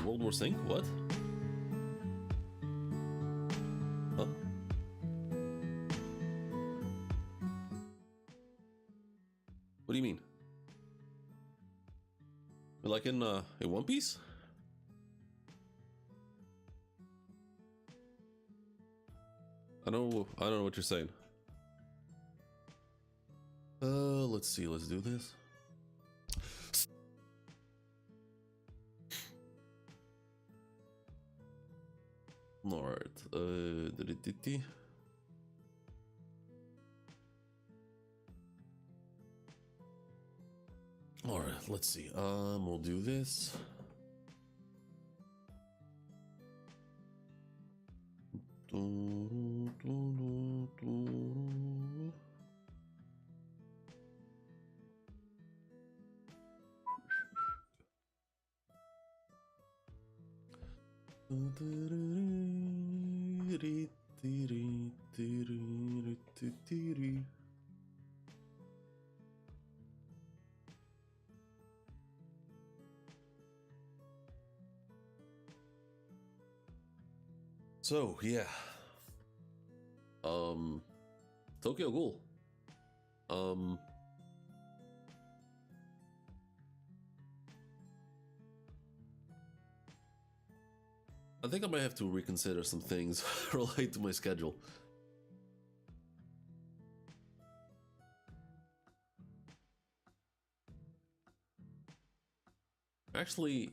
World War Sync? What? Huh? What do you mean? Like in One Piece? I don't know what you're saying. Let's see, let's do this. Alright, alright, let's see. We'll do this. So yeah, Tokyo Ghoul. I think I might have to reconsider some things related to my schedule. Actually,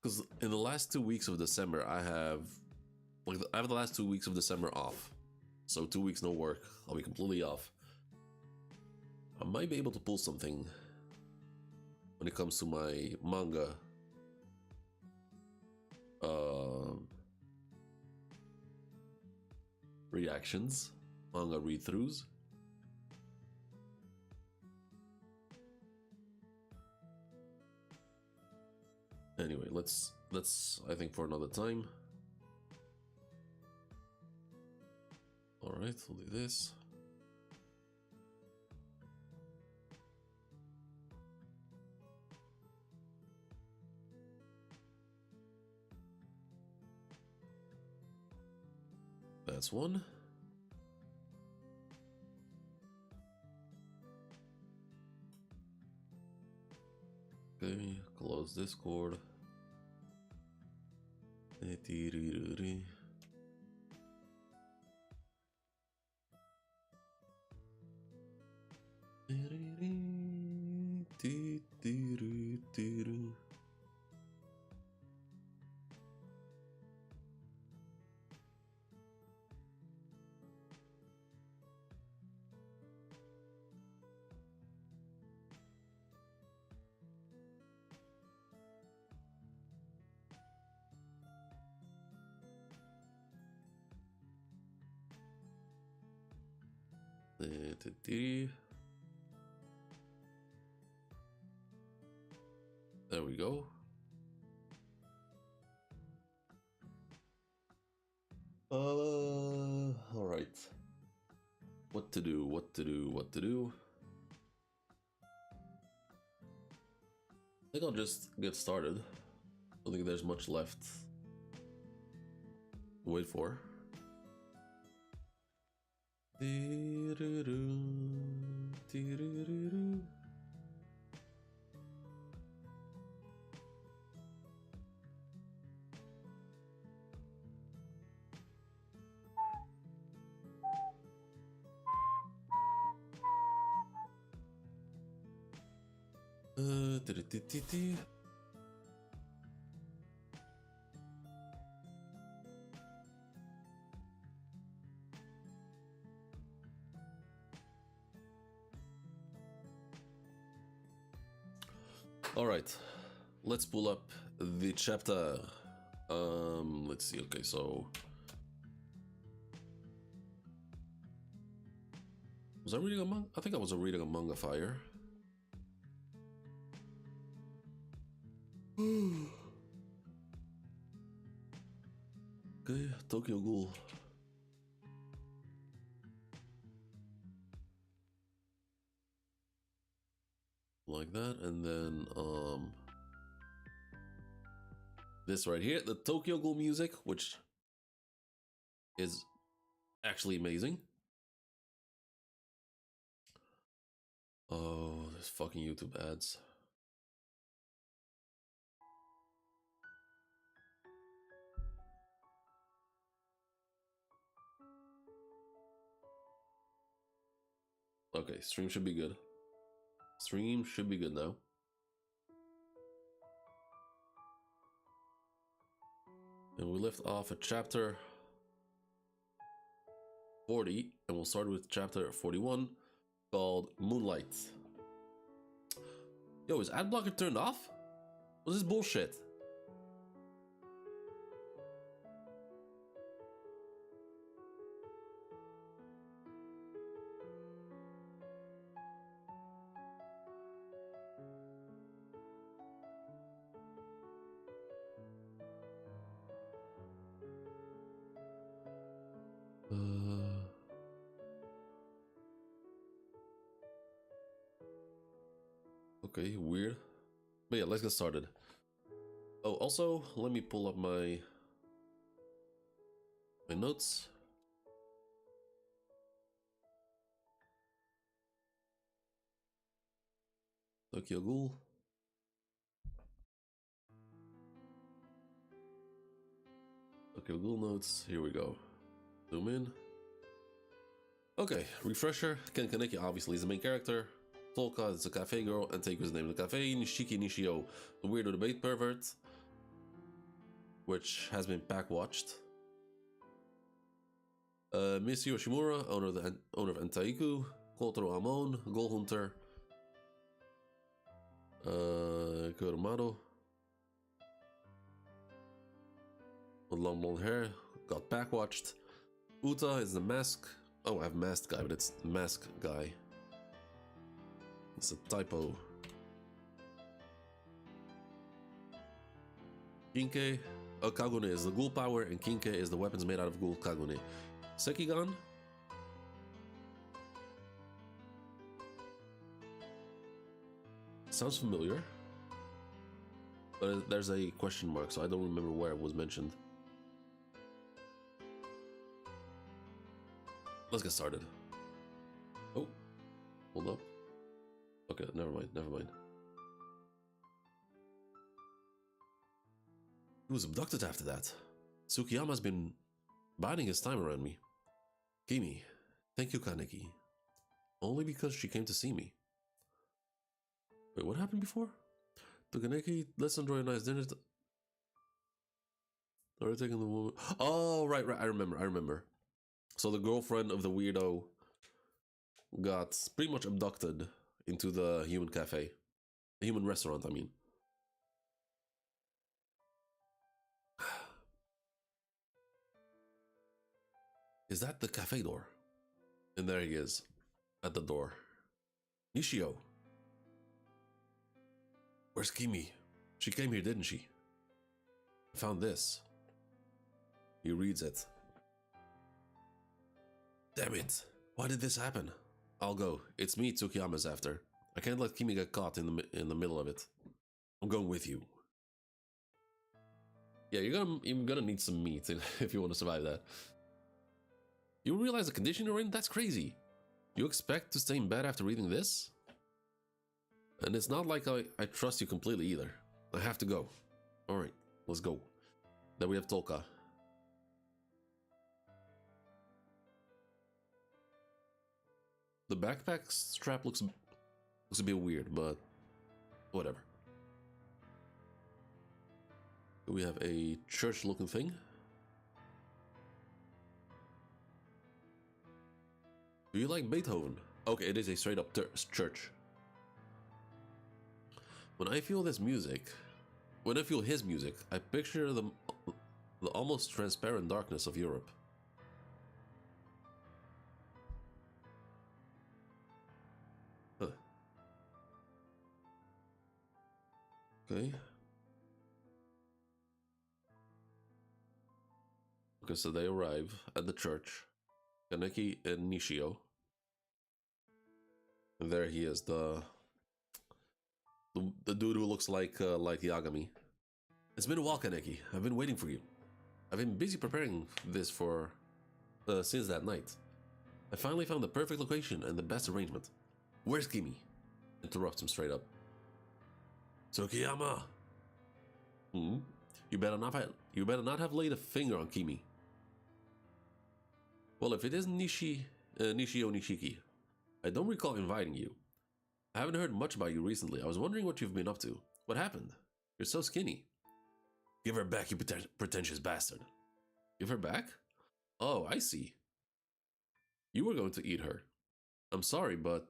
because in the last 2 weeks of December, I have the last 2 weeks of December off, so 2 weeks no work. I'll be completely off. I might be able to pull something when it comes to my manga. Reactions, manga read-throughs. Anyway, let's I think for another time. All right, we'll do this. That's one. Okay, close Discord. There we go. All right. What to do? What to do? What to do? I think I'll just get started. I don't think there's much left to wait for. All right, let's pull up the chapter. Let's see. Okay, so was I reading a manga? I think I was reading a manga fire. Okay, Tokyo Ghoul. like that, and then this right here, the Tokyo Ghoul music, which is actually amazing. Oh, this fucking YouTube ads. Okay, stream should be good. Stream should be good now. And we left off at chapter 40, and we'll start with chapter 41, called Moonlight. Yo, is ad blocker turned off? What's this bullshit? Okay, weird. But yeah, let's get started. Oh, also, let me pull up my notes. Tokyo Ghoul. Tokyo Ghoul notes. Here we go. Zoom in. Okay, refresher. Ken Kaneki obviously is the main character. Tolka is a cafe girl, and Teiko is the name of the cafe. Nishiki Nishio, the weirdo debate pervert, which has been pack watched. Miss Yoshimura, owner of Entaiku. Kotaro Amon, Goal Hunter. Kurumado, with long blonde hair, got pack watched. Uta is the mask. Oh, I have masked guy, but it's mask guy. It's a typo. Kinke. Kagune is the ghoul power, and Kinke is the weapons made out of ghoul Kagune. Sekigan. Sounds familiar. But there's a question mark, so I don't remember where it was mentioned. Let's get started. Oh, hold up. Okay, never mind. He was abducted after that. Tsukiyama's been biding his time around me. Kimi, thank you, Kaneki. Only because she came to see me. Wait, what happened before? To Kaneki, let's enjoy a nice dinner. Are taking the woman? Oh, right. I remember. So the girlfriend of the weirdo got pretty much abducted into the human cafe. The human restaurant, I mean. Is that the cafe door? And there he is, at the door. Nishio. Where's Kimi? She came here, didn't she? I found this. He reads it. Damn it. Why did this happen? I'll go. It's me Tsukiyama's after. I can't let Kimi get caught in the middle of it. I'm going with you. Yeah, you're gonna need some meat if you want to survive that. You realize the condition you're in? That's crazy. You expect to stay in bed after reading this? And it's not like I trust you completely either. I have to go. Alright, let's go. Then we have Tolka. The backpack strap looks a bit weird, but whatever. We have a church-looking thing. Do you like Beethoven? Okay, it is a straight-up church. When I feel his music, I picture the almost transparent darkness of Europe. Huh. Okay. Okay, so they arrive at the church. Kaneki and Nishio. And there he is, the The dude who looks like Yagami. It's been a while, Kaneki. I've been waiting for you. I've been busy preparing this for since that night. I finally found the perfect location and the best arrangement. Where's Kimi? Interrupts him straight up. Tsukiyama! Hmm? You better not have laid a finger on Kimi. Well, if it isn't Nishio Nishiki, I don't recall inviting you. I haven't heard much about you recently. I was wondering what you've been up to. What happened? You're so skinny. Give her back, you pretentious bastard. Give her back? Oh, I see. You were going to eat her. I'm sorry, but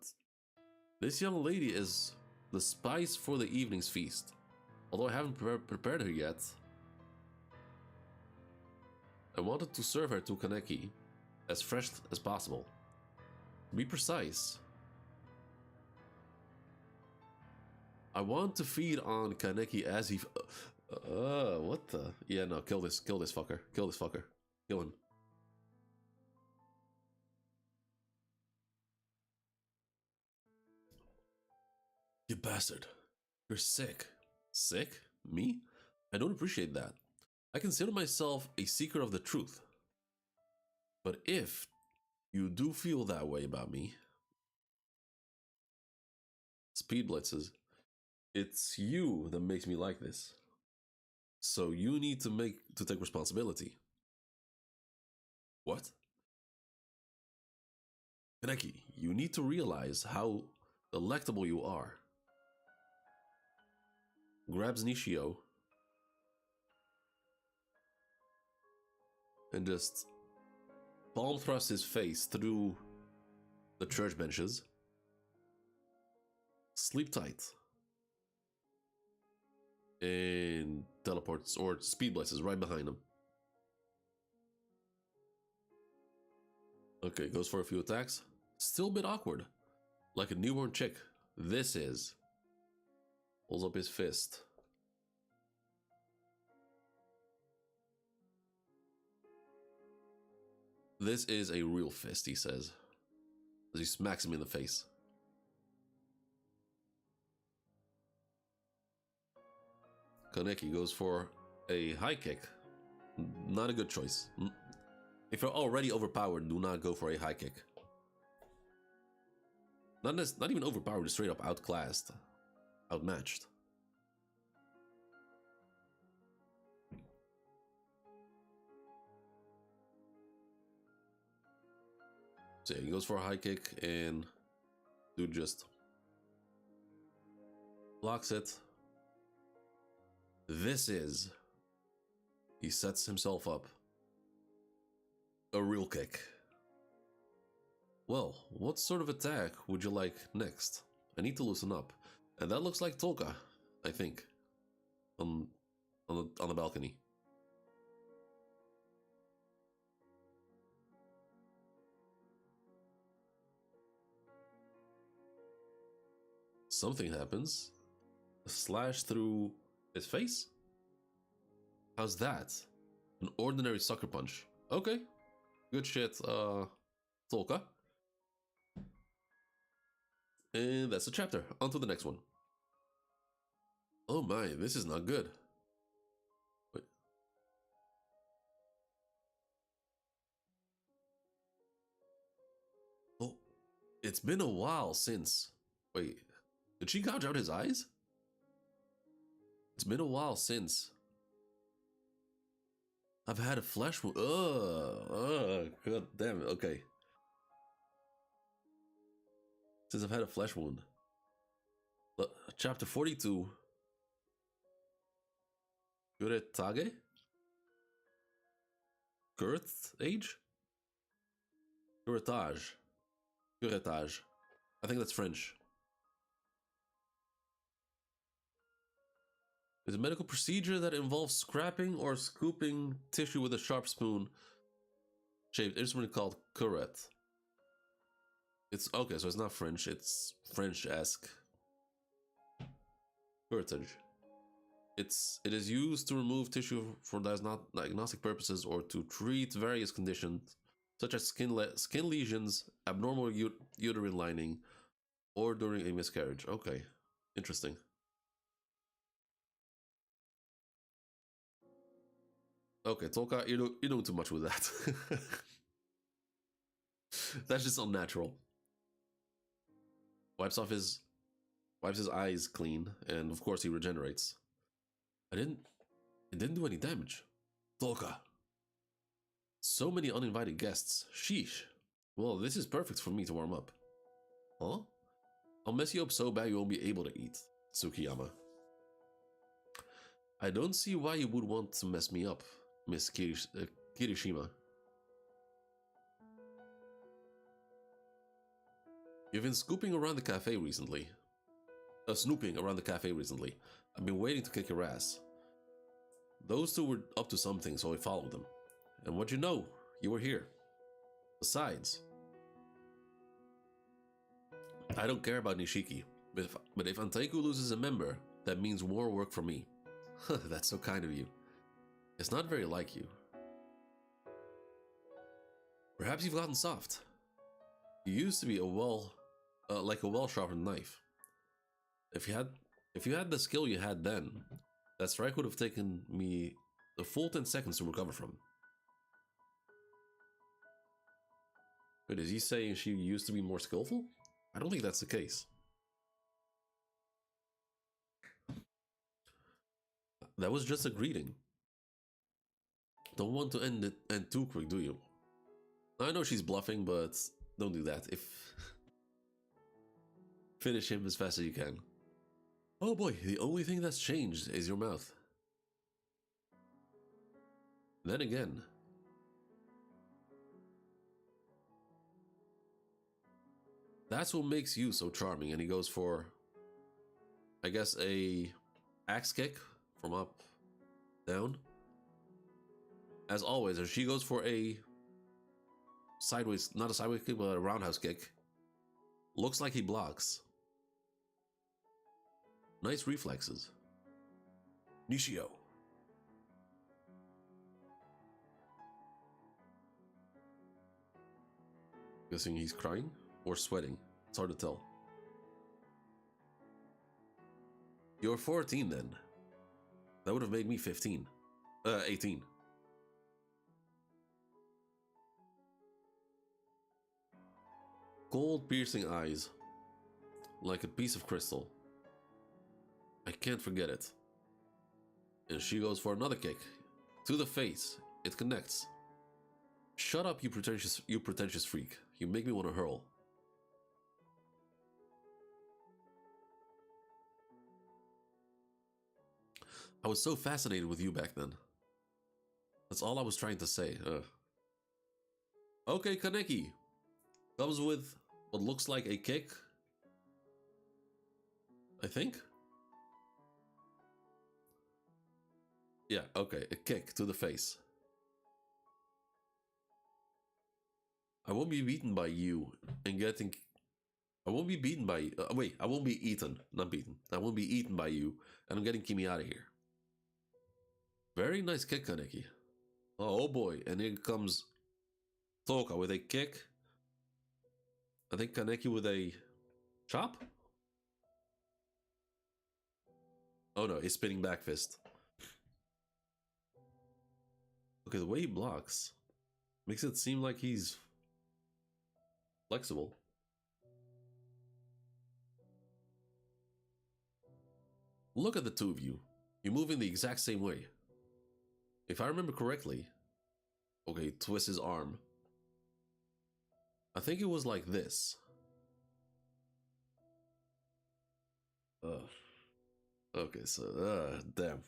this young lady is the spice for the evening's feast. Although I haven't prepared her yet, I wanted to serve her to Kaneki as fresh as possible. To be precise, I want to feed on Kaneki as he... what the... Yeah, no, kill this fucker. Kill this fucker. Kill him. You bastard. You're sick. Sick? Me? I don't appreciate that. I consider myself a seeker of the truth. But if you do feel that way about me... Speed blitzes. It's you that makes me like this. So you need to take responsibility. What? Kaneki, you need to realize how delectable you are. Grabs Nishio and just palm thrusts his face through the church benches. Sleep tight. And teleports or speed blitzes right behind him. Okay, goes for a few attacks. Still a bit awkward. Like a newborn chick. This is. Pulls up his fist. This is a real fist, he says. As he smacks him in the face. Kaneki goes for a high kick. Not a good choice. If you're already overpowered, do not go for a high kick. Not even overpowered, just straight up outclassed. Outmatched. So yeah, he goes for a high kick and dude just blocks it. This is... He sets himself up. A real kick. Well, what sort of attack would you like next? I need to loosen up. And that looks like Tolka, I think. On the balcony. Something happens. A slash through his face? How's that? An ordinary sucker punch. Okay. Good shit, Tolka. And that's the chapter. On to the next one. Oh my, this is not good. Wait. Oh, it's been a while since... Wait, did she gouge out his eyes? It's been a while since... I've had a flesh wound. God damn it, okay. Since I've had a flesh wound. Chapter 42. Kuretage? Kuret age? Kuretage. Kuretage. I think that's French. It's a medical procedure that involves scraping or scooping tissue with a sharp spoon shaped instrument called curette. It's okay, so it's not French, it's French-esque. Curettage. It is used to remove tissue for diagnostic purposes or to treat various conditions such as skin lesions, abnormal uterine lining, or during a miscarriage. Okay, interesting. Okay, Tolka, you're doing too much with that. That's just unnatural. Wipes off his wipes his eyes clean, and of course he regenerates. I didn't it didn't do any damage. Tolka. So many uninvited guests. Sheesh. Well, this is perfect for me to warm up. Huh? I'll mess you up so bad you won't be able to eat, Tsukiyama. I don't see why you would want to mess me up, Miss Kirishima. You've been snooping around the cafe recently. I've been waiting to kick your ass. Those two were up to something, so I followed them. And what you know, you were here. Besides, I don't care about Nishiki, but if Anteiku loses a member, that means more work for me. That's so kind of you. It's not very like you. Perhaps you've gotten soft. You used to be like a well-sharpened knife. If you had the skill you had then, that strike would have taken me a full 10 seconds to recover from. Wait, is he saying she used to be more skillful? I don't think that's the case. That was just a greeting. Don't want to end too quick, do you? I know she's bluffing, but don't do that. Finish him as fast as you can. Oh boy, the only thing that's changed is your mouth. Then again, that's what makes you so charming. And he goes for, I guess, a axe kick from up, down. As always, and she goes for a sideways, not a sideways kick, but a roundhouse kick. Looks like he blocks. Nice reflexes. Nishio. Guessing he's crying or sweating. It's hard to tell. You're 14 then. That would have made me 15. 18. Gold piercing eyes. Like a piece of crystal. I can't forget it. And she goes for another kick. To the face. It connects. Shut up, you pretentious freak. You make me want to hurl. I was so fascinated with you back then. That's all I was trying to say. Okay, Kaneki. Comes with what looks like a kick. I think? Yeah, okay, a kick to the face. I won't be beaten by you and getting... I won't be beaten by... wait, I won't be eaten. Not beaten. I won't be eaten by you and I'm getting Kimi out of here. Very nice kick, Kaneki. Oh boy, and here comes Toka with a kick. I think Kaneki with a chop? Oh no, a spinning back fist. Okay, the way he blocks makes it seem like he's flexible. Look at the two of you. You move in the exact same way. If I remember correctly... Okay, twist his arm. I think it was like this. Okay, so, damn.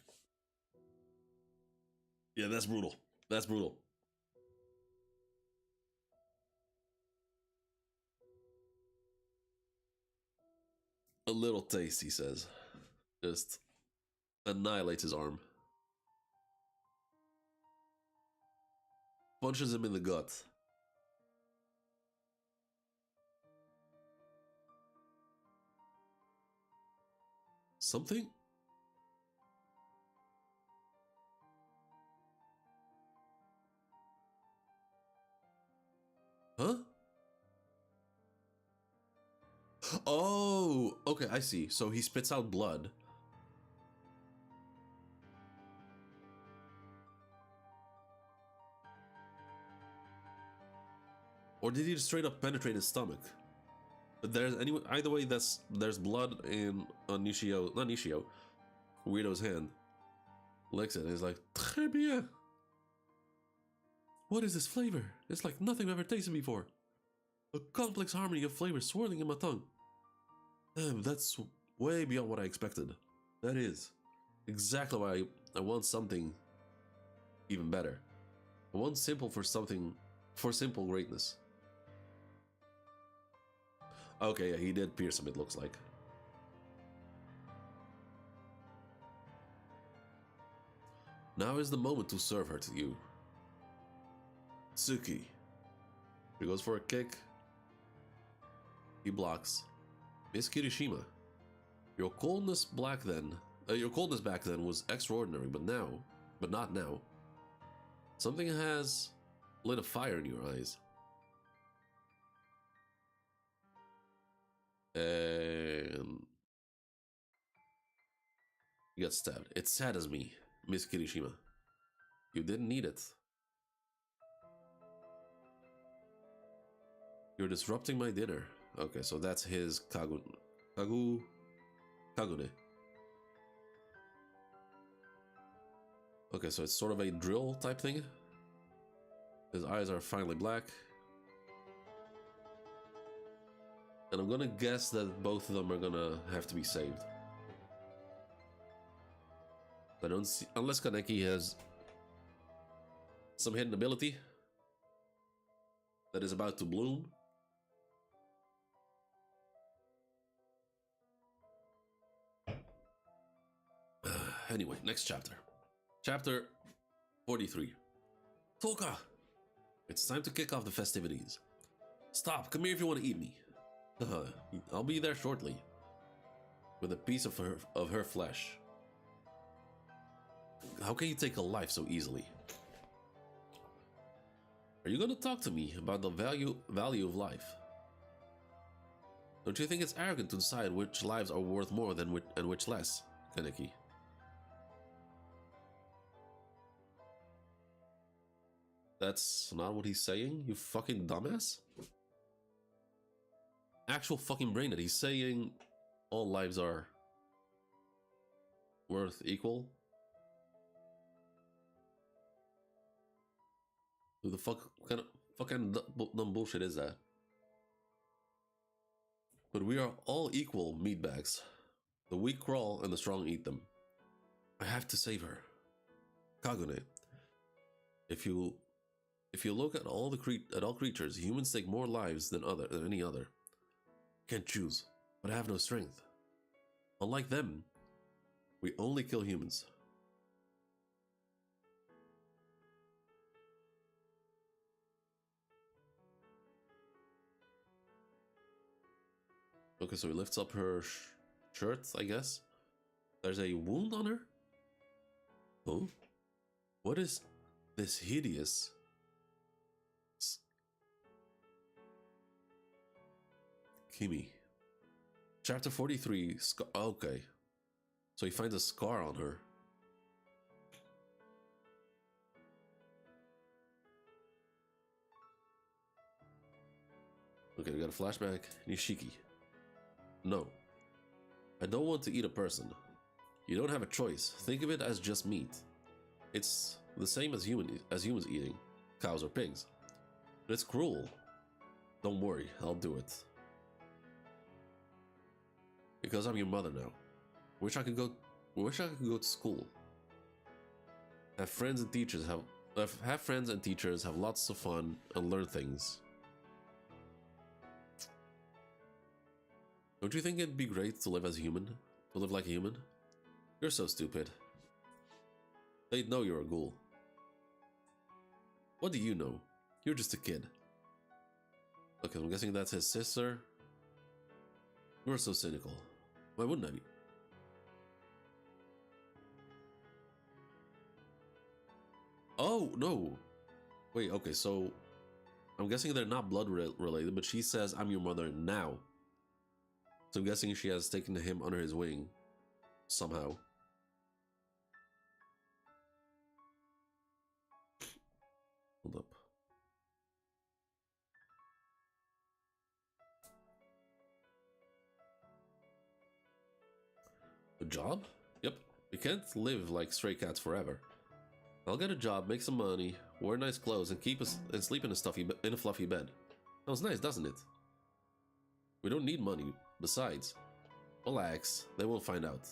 Yeah, that's brutal. That's brutal. A little taste, he says. Just annihilates his arm. Punches him in the gut. Something? Huh? Oh, okay, I see. So he spits out blood. Or did he straight up penetrate his stomach? But there's anyway, either way, there's blood in on Nishio, not Nishio, Weirdo's hand. Licks it and he's like, très bien. What is this flavor? It's like nothing I've ever tasted before. A complex harmony of flavors swirling in my tongue. Damn, that's way beyond what I expected. That is exactly why I want something even better. I want simple for something, for simple greatness. Okay, yeah, he did pierce him, it looks like. Now is the moment to serve her to you. Tsuki. He goes for a kick. He blocks. Miss Kirishima. Your coldness back then was extraordinary, but not now. Something has lit a fire in your eyes. And you got stabbed. It saddens me, Miss Kirishima. You didn't need it. You're disrupting my dinner. Okay, so that's his Kagune. Okay, so it's sort of a drill type thing. His eyes are finally black. And I'm gonna guess that both of them are gonna have to be saved. I don't see, unless Kaneki has some hidden ability that is about to bloom. Anyway, next chapter. Chapter 43. Toka! It's time to kick off the festivities. Stop, come here if you want to eat me. I'll be there shortly. With a piece of her flesh. How can you take a life so easily? Are you gonna talk to me about the value of life? Don't you think it's arrogant to decide which lives are worth more than and which less, Kaneki? That's not what he's saying, you fucking dumbass? Actual fucking brain that he's saying all lives are worth equal. Who the fuck kind of fucking dumb bullshit is that? But we are all equal meatbags. The weak crawl and the strong eat them. I have to save her. Kagune. If you look at all creatures, humans take more lives than any other. Can't choose, but I have no strength. Unlike them, we only kill humans. Okay, so he lifts up her shirt, I guess. There's a wound on her? Oh? What is this hideous? Kimi. Chapter 43, okay. So he finds a scar on her. Okay, we got a flashback. Nishiki. No. I don't want to eat a person. You don't have a choice. Think of it as just meat. It's the same as humans eating cows or pigs. But it's cruel. Don't worry, I'll do it. Because I'm your mother now. Wish I could go to school. Have friends and teachers have lots of fun and learn things. Don't you think it'd be great to live as a human? To live like a human? You're so stupid. They'd know you're a ghoul. What do you know? You're just a kid. Okay, I'm guessing that's his sister. You're so cynical. Why wouldn't I be? Oh, no. Wait, okay, so I'm guessing they're not blood related, but she says, I'm your mother now. So I'm guessing she has taken him under his wing somehow. Hold up. A job? Yep. We can't live like stray cats forever. I'll get a job, make some money, wear nice clothes, and sleep in a fluffy bed. Sounds nice, doesn't it? We don't need money. Besides, relax. They won't find out.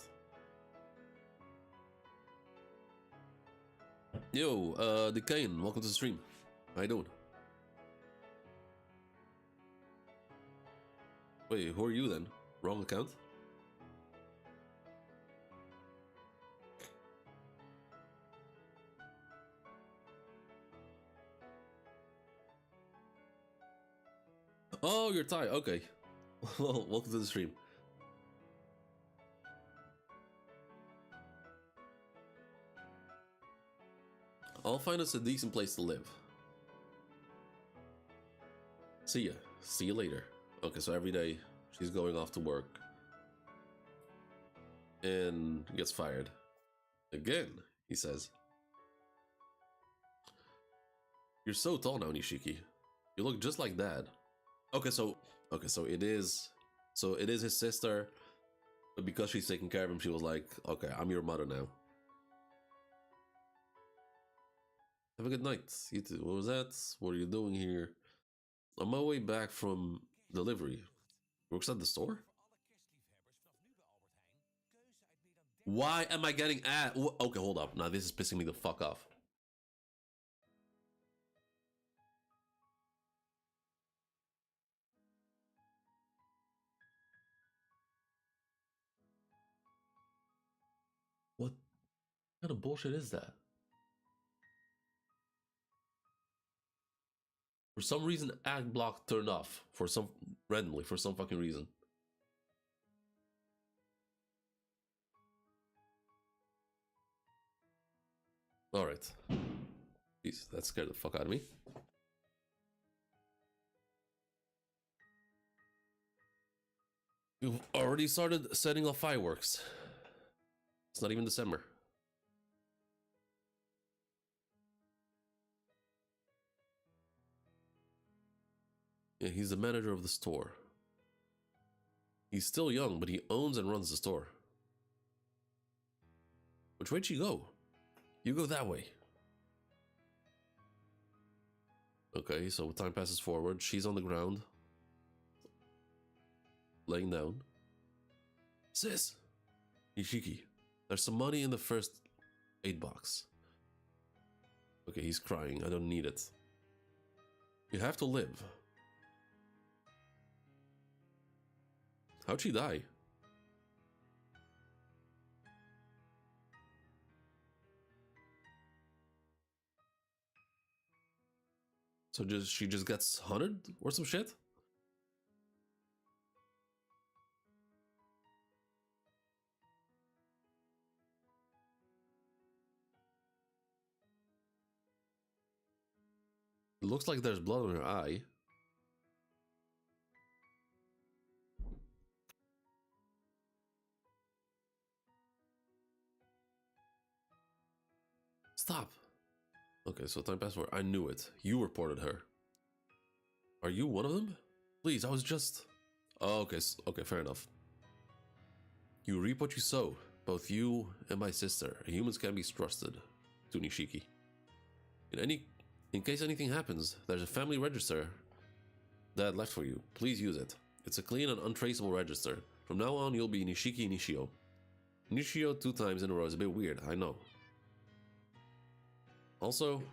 Yo, Decane, welcome to the stream. How you doing? Wait, who are you then? Wrong account? Oh, you're Thai. Okay. Well, welcome to the stream. I'll find us a decent place to live. See ya. See you later. Okay, so every day she's going off to work and gets fired. Again, he says. You're so tall now, Nishiki. You look just like Dad. Okay, so it is his sister, but because she's taking care of him, she was like, okay, I'm your mother now. Have a good night. You too. What was that? What are you doing here? On my way back from delivery. Works at the store? Why am I getting at? Okay, hold up. Now this is pissing me the fuck off. What kind of bullshit is that? For some reason, ad block turned off. Randomly, for some fucking reason. Alright. Jeez, that scared the fuck out of me. You've already started setting off fireworks. It's not even December. Yeah, he's the manager of the store. He's still young, but he owns and runs the store. Which way'd she go? You go that way. Okay, so time passes forward. She's on the ground. Laying down. Sis! Nishiki, there's some money in the first aid box. Okay, he's crying. I don't need it. You have to live. How'd she die? So she just gets hunted or some shit? It looks like there's blood on her eye. Stop. Okay, so time passed. I knew it. You reported her. Are you one of them? Please, I was just... Oh, okay, okay, fair enough. You reap what you sow. Both you and my sister. Humans can be trusted. To Nishiki. In case anything happens, there's a family register Dad left for you. Please use it. It's a clean and untraceable register. From now on, you'll be Nishiki Nishio. Nishio 2 times in a row is a bit weird, I know. Also,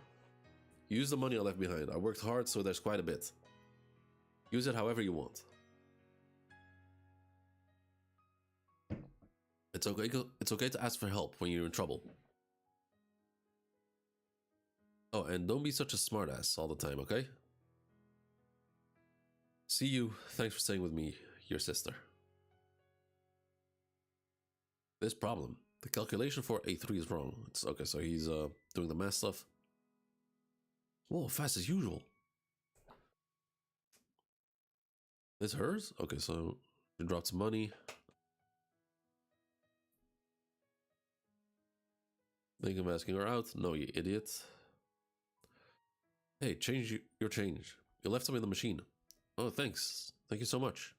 use the money I left behind. I worked hard, so there's quite a bit. Use it however you want. It's okay to ask for help when you're in trouble. Oh, and don't be such a smartass all the time, okay? See you. Thanks for staying with me, your sister. This problem. The calculation for A3 is wrong. It's okay, so he's doing the math stuff. Whoa, fast as usual. This hers? Okay, so she dropped some money. Think of asking her out? No, you idiot. Hey, change your change. You left some in the machine. Oh, thanks. Thank you so much.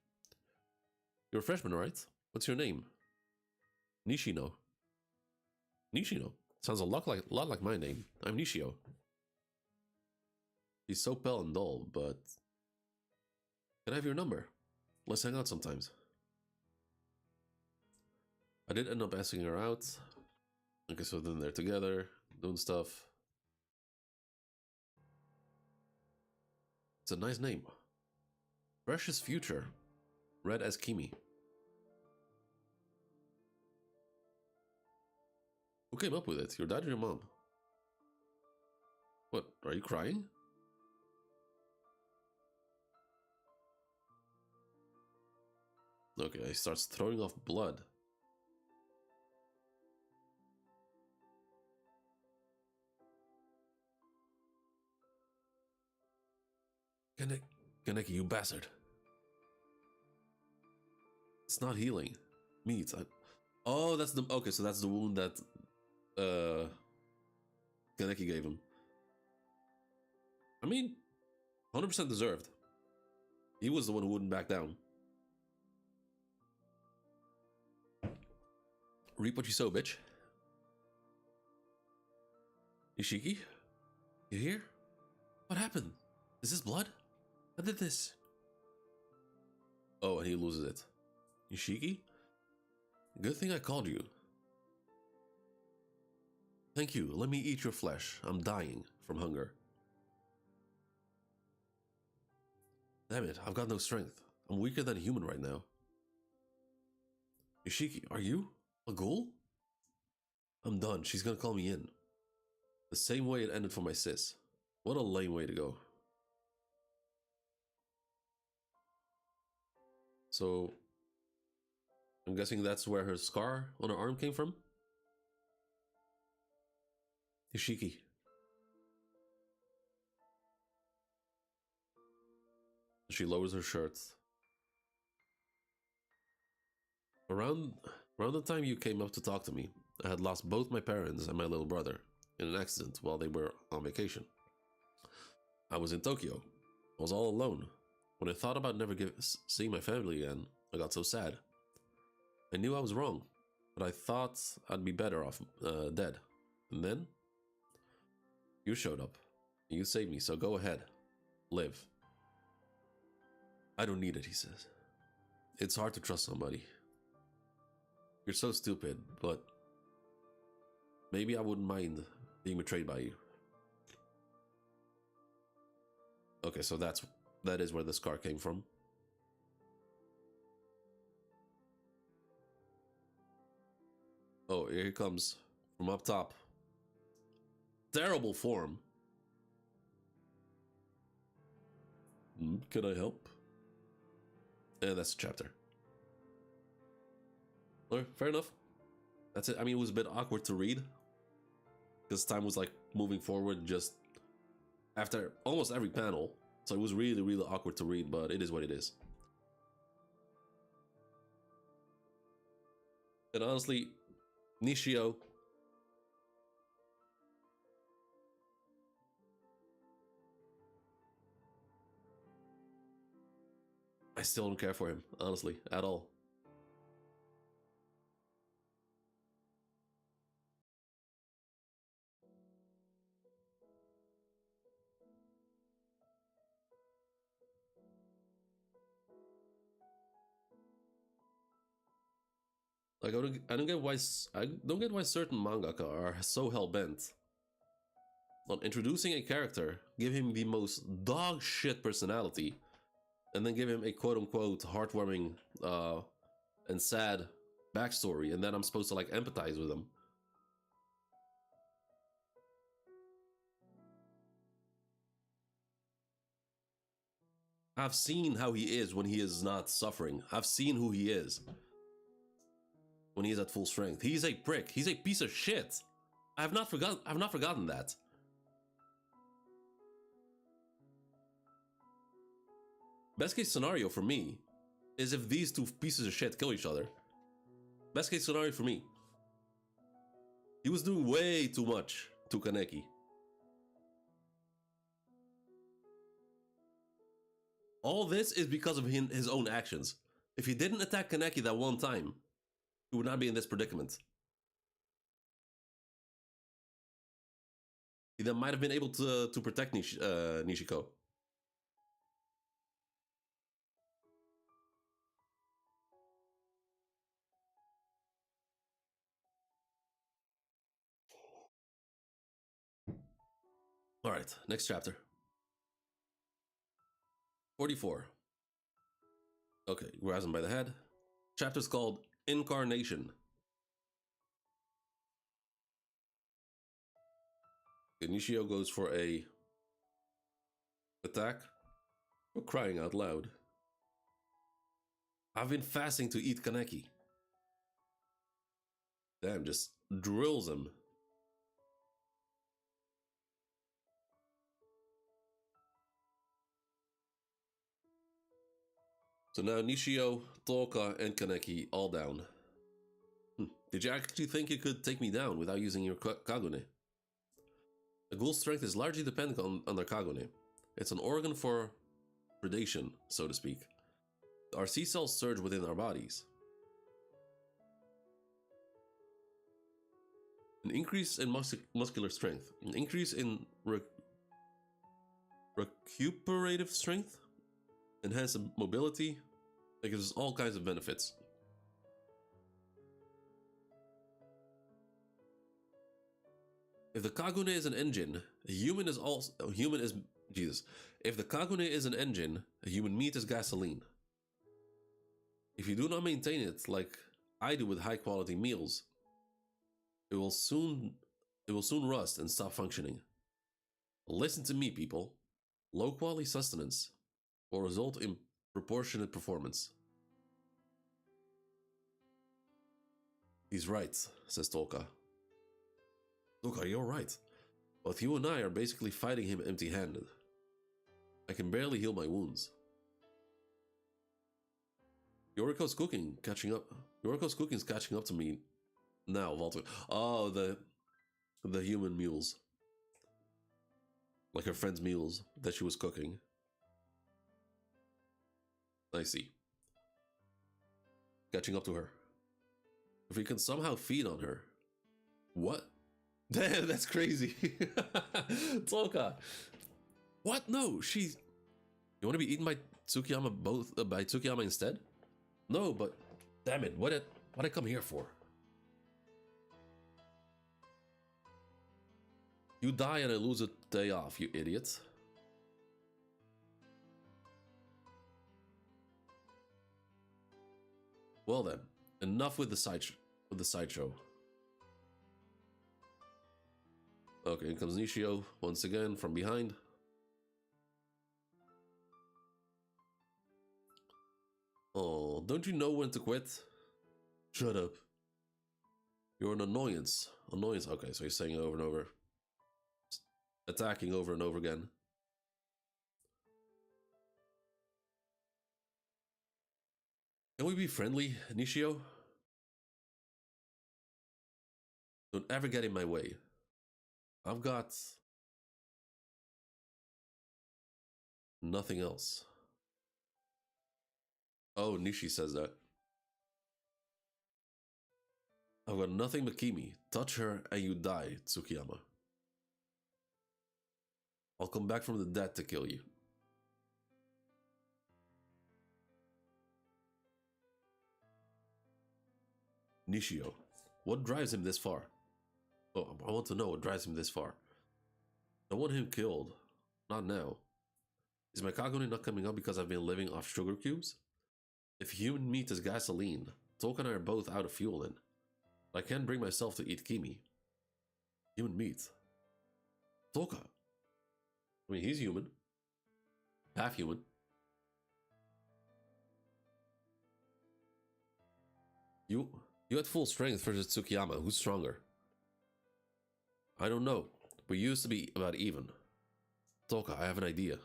You're a freshman, right? What's your name? Nishino. Nishino. Sounds a lot like my name. I'm Nishio. He's so pale and dull, but... Can I have your number? Let's hang out sometimes. I did end up asking her out. Okay, so then they're together, doing stuff. It's a nice name. Precious Future. Read as Kimi. Who came up with it? Your dad or your mom? What, are you crying? Okay, he starts throwing off blood. Kaneki, you bastard. It's not healing. Meat. Oh, that's the... Okay, so that's the wound that... Kaneki gave him. I mean, 100% deserved. He was the one who wouldn't back down. Reap what you sow, bitch. Ishiki? You here? What happened? Is this blood? I did this. Oh, and he loses it. Ishiki? Good thing I called you. Thank you. Let me eat your flesh. I'm dying from hunger. Damn it, I've got no strength. I'm weaker than a human right now. Ishiki, are you a ghoul? I'm done. She's gonna call me in. The same way it ended for my sis. What a lame way to go. So, I'm guessing that's where her scar on her arm came from? Ishiki. She lowers her shirt. Around the time you came up to talk to me, I had lost both my parents and my little brother in an accident while they were on vacation. I was in Tokyo. I was all alone. When I thought about never seeing my family again, I got so sad. I knew I was wrong, but I thought I'd be better off dead. And then, you showed up. And you saved me, so go ahead. Live. I don't need it, he says. It's hard to trust somebody. You're so stupid, but maybe I wouldn't mind being betrayed by you. Okay, so that is where the scar came from. Oh, here he comes from up top. Terrible form. Can I help? And that's the chapter. Alright, fair enough. That's it. I mean, it was a bit awkward to read, because time was like moving forward just after almost every panel. So it was really, really awkward to read, but it is what it is. And honestly, Nishio, I still don't care for him, honestly, at all. Like I don't get why certain mangaka are so hell bent on introducing a character, give him the most dog shit personality, and then give him a quote unquote heartwarming and sad backstory, and then I'm supposed to like empathize with him. I've seen how he is when he is not suffering. I've seen who he is when he is at full strength. He's a prick. He's a piece of shit. I've not forgotten that. Best case scenario for me is if these two pieces of shit kill each other. Best case scenario for me. He was doing way too much to Kaneki. All this is because of his own actions. If he didn't attack Kaneki that one time, he would not be in this predicament. He then might have been able to protect Nishiko. Alright, next chapter. 44. Okay, grabs him by the head. Chapter's called Incarnation. Nishio goes for a attack. We're crying out loud. I've been fasting to eat kaneki. Damn, just drills him. So now Nishio, Toka, and Kaneki all down. Did you actually think you could take me down without using your Kagune? A ghoul's strength is largely dependent on their Kagune. It's an organ for predation, so to speak. Our C cells surge within our bodies. An increase in muscular strength. An increase in recuperative strength. Enhanced mobility. It gives us all kinds of benefits. If the Kagune is an engine, a human is also Jesus. If the Kagune is an engine, a human meat is gasoline. If you do not maintain it like I do with high quality meals, it will soon rust and stop functioning. Listen to me, people. Low quality sustenance will result in proportionate performance. He's right, says Tolka. Look, you're right. Both you and I are basically fighting him empty-handed. I can barely heal my wounds. Yoriko's cooking catching up. Yoriko's cooking's catching up to me now, Walter. Oh, the human mules. Like her friend's meals that she was cooking. I see. Catching up to her. If we can somehow feed on her. What? Damn, that's crazy. Tolka. What? No, she's... You want to be eaten by Tsukiyama by Tsukiyama instead? No, but... Damn it, what I come here for? You die and I lose a day off, you idiot. Well then, enough with the sideshow. Okay, here comes Nishio once again from behind. Oh, don't you know when to quit? Shut up. You're an annoyance. Annoyance. Okay, so he's saying it over and over. Attacking over and over again. Can we be friendly, Nishio? Don't ever get in my way. I've got nothing else. Oh, Nishi says that. I've got nothing but Kimi. Touch her and you die, Tsukiyama. I'll come back from the dead to kill you. Nishio, what drives him this far? Oh, I want to know what drives him this far. I want him killed. Not now. Is my Kagune not coming up because I've been living off sugar cubes? If human meat is gasoline, Toka and I are both out of fuel in. I can't bring myself to eat Kimi. Human meat. Toka. I mean, he's human. Half human. You had full strength versus Tsukiyama. Who's stronger? I don't know. We used to be about even. Toka, I have an idea.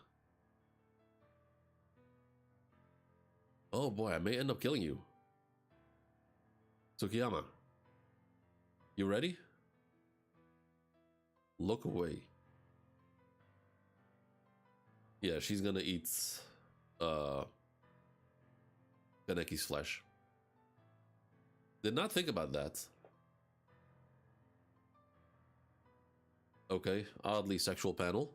Oh boy, I may end up killing you. Tsukiyama. You ready? Look away. Yeah, she's gonna eat Kaneki's flesh. Did not think about that. Okay, oddly sexual panel.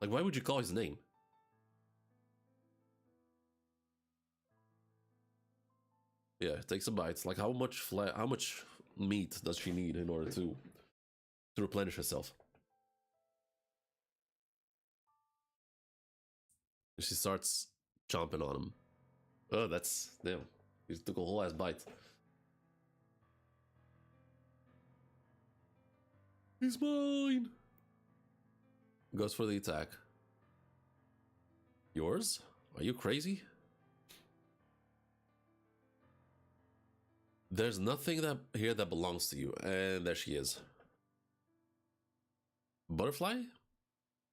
Like, why would you call his name? Yeah, take some bites. Like, how much meat does she need in order to replenish herself? She starts chomping on him. Oh, that's damn. He took a whole ass bite. He's mine. Goes for the attack. Yours? Are you crazy? There's nothing that here that belongs to you, and there she is. Butterfly?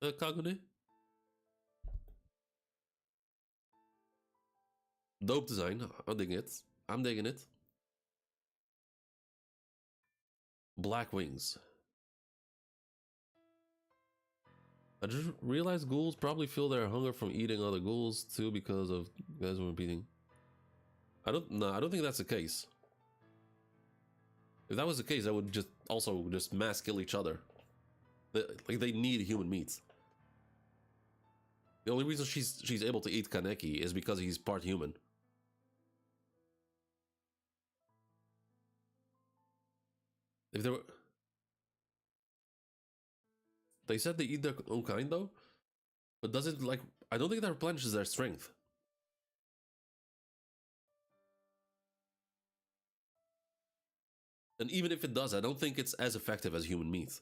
Kagune? Dope design. I'm digging it. I'm digging it. Black wings. I just realized ghouls probably feel their hunger from eating other ghouls too because of guys were beating. I don't think that's the case. If that was the case, I would just mass kill each other. Like they need human meat. The only reason she's able to eat Kaneki is because he's part human. If they were, they said they eat their own kind though, but does it like? I don't think that replenishes their strength. And even if it does, I don't think it's as effective as human meat.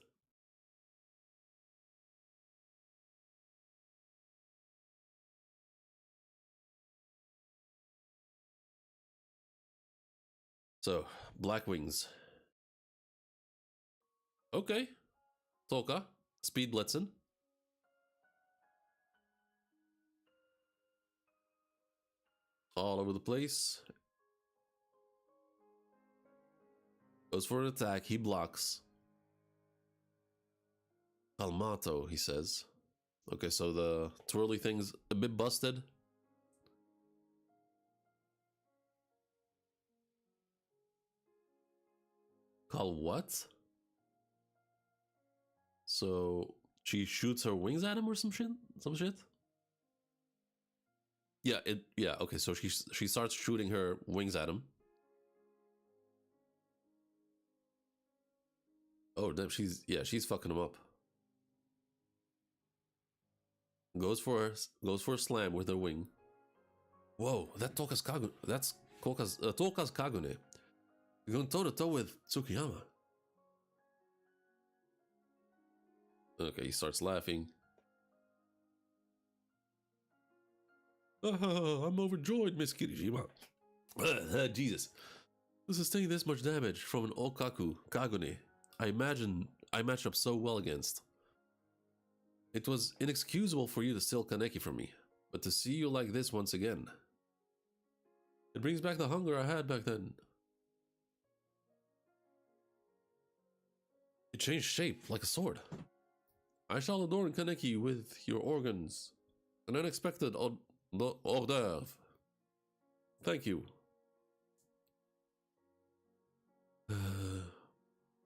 So, black wings. Okay. Toka. Speed blitzen. All over the place. Goes for an attack. He blocks. Calmato, he says. Okay, so the twirly thing's a bit busted. Call what? So she shoots her wings at him or some shit? Some shit? Yeah, okay, so she starts shooting her wings at him. Oh damn, she's fucking him up. Goes for a slam with her wing. Whoa, that's Toka's Kagune. You're going toe to toe with Tsukiyama. Okay, he starts laughing. I'm overjoyed, Miss Kirishima. Jesus. To sustain this much damage from an Okaku Kagune, I imagine I matched up so well against. It was inexcusable for you to steal Kaneki from me, but to see you like this once again, it brings back the hunger I had back then. It changed shape like a sword. I shall adorn Kaneki with your organs. An unexpected hors d'oeuvre. Thank you.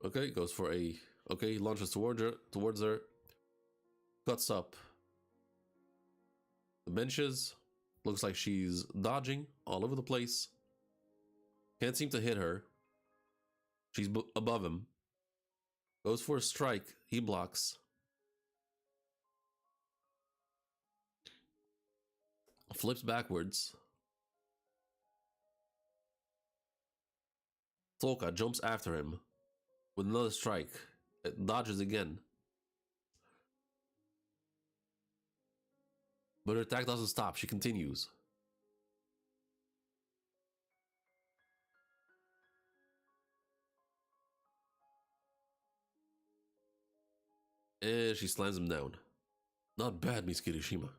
Okay, goes for a... Okay, he launches towards her. Cuts up the benches. Looks like she's dodging all over the place. Can't seem to hit her. She's above him. Goes for a strike. He blocks. Flips backwards. Toka jumps after him with another strike. It dodges again. But her attack doesn't stop. She continues. And she slams him down. Not bad, Miss Kirishima.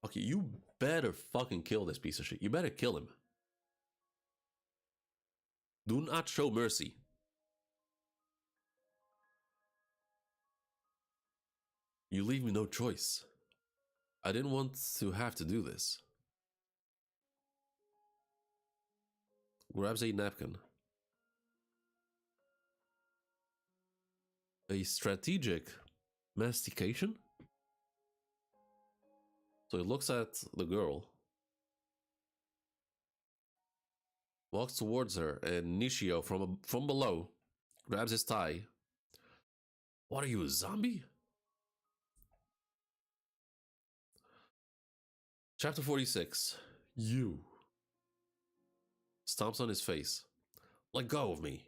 Okay, you better fucking kill this piece of shit. You better kill him. Do not show mercy. You leave me no choice. I didn't want to have to do this. grabs a napkin. A strategic mastication? So he looks at the girl, walks towards her, and Nishio from below grabs his thigh. What are you, a zombie? Chapter 46. You. Stomps on his face. Let go of me.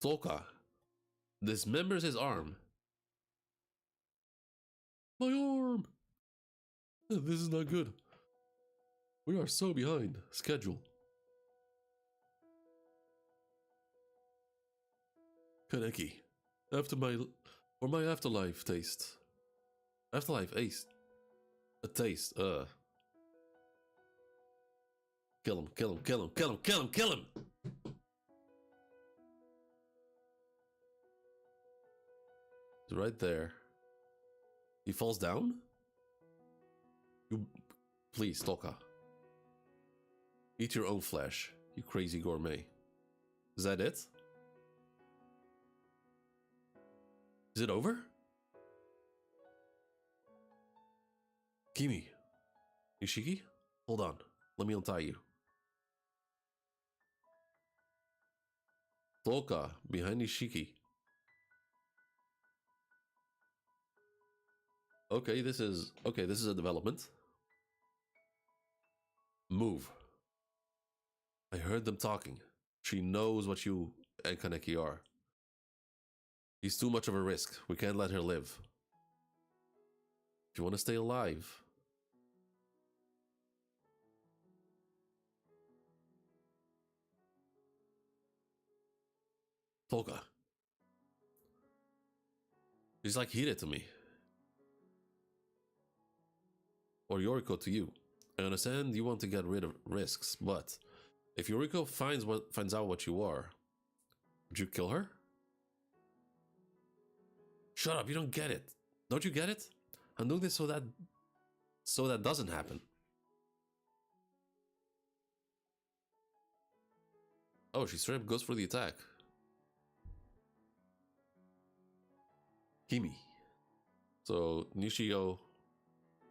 Toka dismembers his arm. My arm! This is not good. We are so behind schedule. Kaneki, for my afterlife taste. Afterlife ace. A taste, Kill him, kill him, kill him, kill him, kill him, kill him! He's right there. He falls down? You... Please, Toka. Eat your own flesh, you crazy gourmet. Is that it? Is it over? Kimi. Ishiki? Hold on. Let me untie you. Toka, behind Ishiki. Okay, this is a development. Move. I heard them talking. She knows what you and Kaneki are. He's too much of a risk. We can't let her live. If you want to stay alive. Toka. She's like Hide to me. Or Yoriko to you. I understand you want to get rid of risks, but if Yoriko finds out what you are, would you kill her? Shut up, you don't get it. Don't you get it? I'm doing this so that doesn't happen. Oh, she straight up goes for the attack. Kimi. So Nishio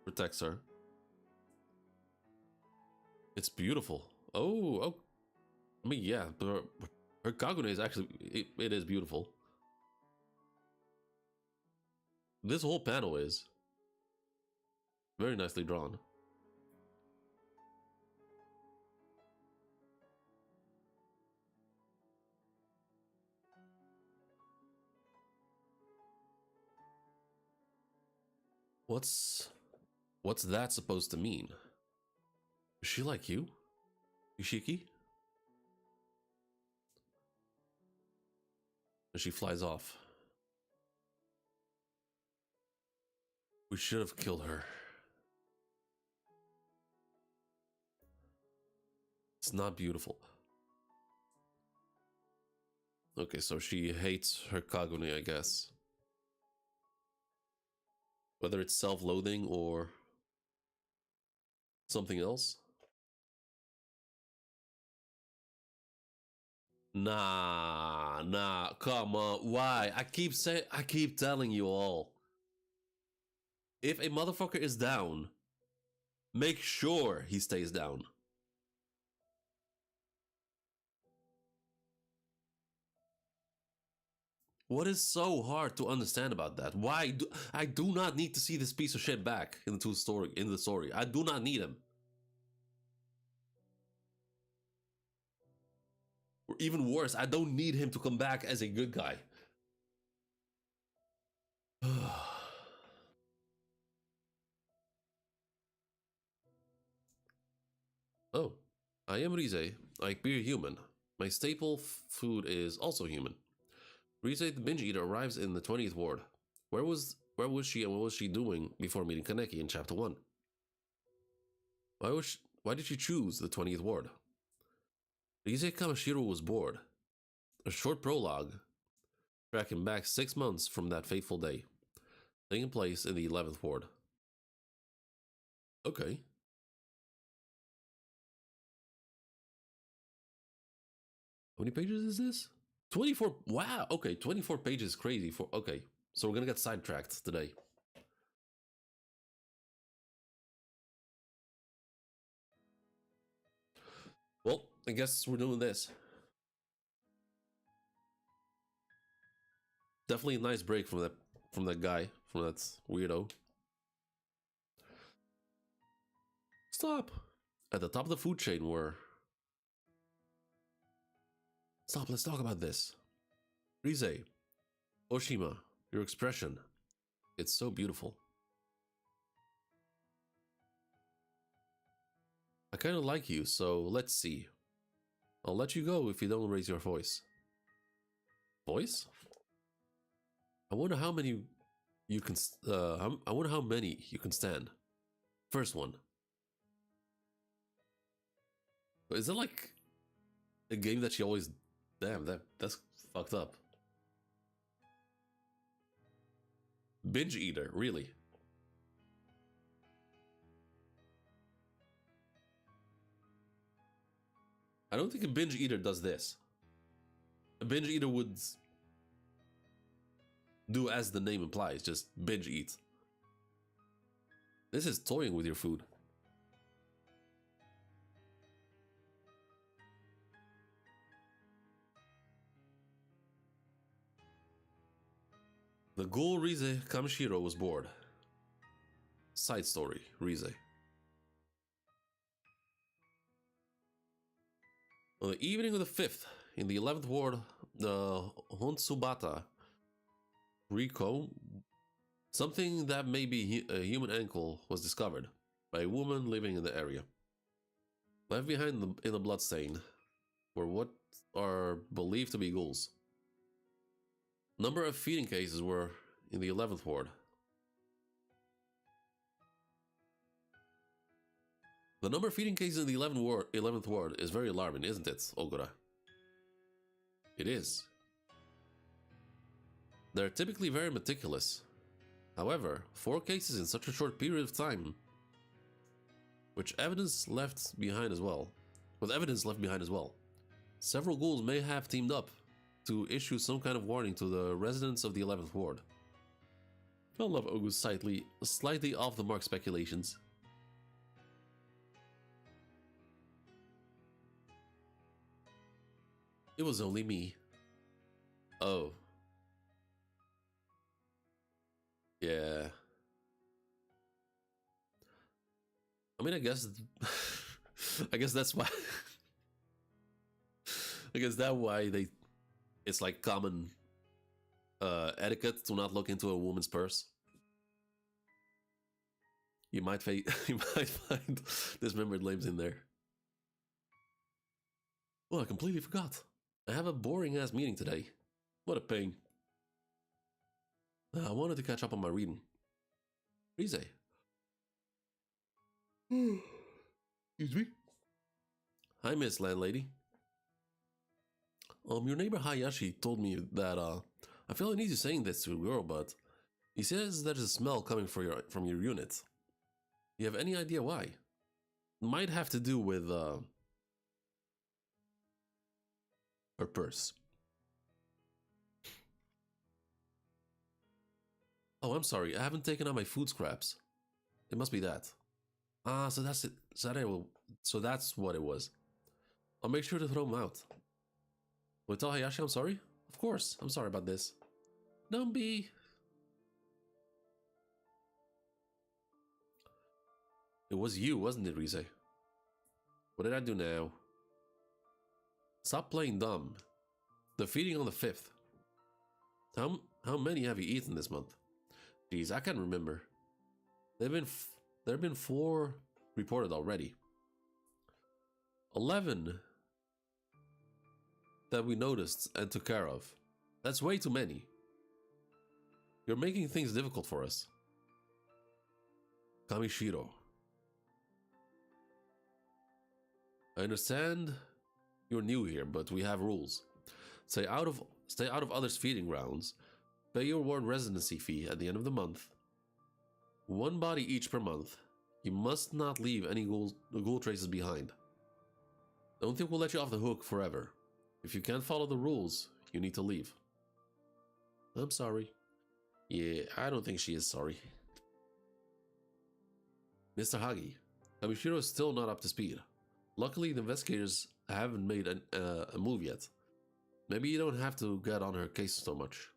protects her. It's beautiful. Oh. I mean, yeah, but her Kagune is actually, it is beautiful. This whole panel is very nicely drawn. What's that supposed to mean? Is she like you, Ishiki? And she flies off. We should have killed her. It's not beautiful. Okay, so she hates her Kagune, I guess. Whether it's self-loathing or something else. Nah, come on. Why? I keep telling you all. If a motherfucker is down, make sure he stays down. What is so hard to understand about that? I do not need to see this piece of shit back in the story. I do not need him. Or even worse, I don't need him to come back as a good guy. Oh, I am Rize. I appear human. My staple food is also human. Rize the binge eater arrives in the 20th ward. Where was she and what was she doing before meeting Kaneki in chapter 1? Why did she choose the 20th ward? Rize Kamashiro was bored. A short prologue, tracking back 6 months from that fateful day. taking place in the 11th ward. Okay. How many pages is this? 24. Wow. Okay, 24 pages is crazy for. Okay, so we're gonna get sidetracked today. Well, I guess we're doing this. Definitely a nice break from that guy, from that weirdo. Stop. At the top of the food chain were. Stop, let's talk about this. Rize, Oshima, your expression. It's so beautiful. I kind of like you, so let's see. I'll let you go if you don't raise your voice. Voice? I wonder how many you can. I wonder how many you can stand. First one. Is that like a game that she always? Damn, that's fucked up. Binge eater, really? I don't think a binge eater does this. A binge eater would do as the name implies, just binge eat. This is toying with your food. The Ghoul Rize Kamishiro was bored. Side story, Rize. On the evening of the 5th, in the 11th ward, the Honsubata Riko, something that may be a human ankle was discovered by a woman living in the area. Left behind in a bloodstain were what are believed to be ghouls. Number of feeding cases were in the 11th ward. The number of feeding cases in the 11th ward is very alarming, isn't it, Ogura? It is. They're typically very meticulous. However, 4 cases in such a short period of time, with evidence left behind as well. Several ghouls may have teamed up to issue some kind of warning to the residents of the 11th ward. I love Ogu's slightly off the mark speculations. It was only me. Oh. Yeah. I mean, I guess that's why. I guess that's why it's like common etiquette to not look into a woman's purse. You might find dismembered limbs in there. Oh, I completely forgot. I have a boring ass meeting today. What a pain. I wanted to catch up on my reading. Rize. Excuse me. Hi, Miss Landlady. Your neighbor Hayashi told me that I feel uneasy saying this to a girl, but he says there's a smell coming from your unit. You have any idea why? Might have to do with her purse. Oh, I'm sorry. I haven't taken out my food scraps. It must be that. Ah, so that's it. So that's what it was. I'll make sure to throw them out. Will you tell Hayashi I'm sorry? Of course. I'm sorry about this. Don't be. It was you, wasn't it, Rize? What did I do now? Stop playing dumb. The feeding on the 5th. How many have you eaten this month? Jeez, I can't remember. There have been 4 reported already. 11 that we noticed and took care of. That's way too many. You're making things difficult for us. Kamishiro. I understand you're new here, but we have rules. Stay out of others' feeding grounds. Pay your ward residency fee at the end of the month. 1 body each per month. You must not leave any ghoul traces behind. Don't think we'll let you off the hook forever. If you can't follow the rules, you need to leave. I'm sorry. Yeah, I don't think she is sorry. Mr. Hagi, Kamishiro is still not up to speed. Luckily, the investigators haven't made a move yet. Maybe you don't have to get on her case so much.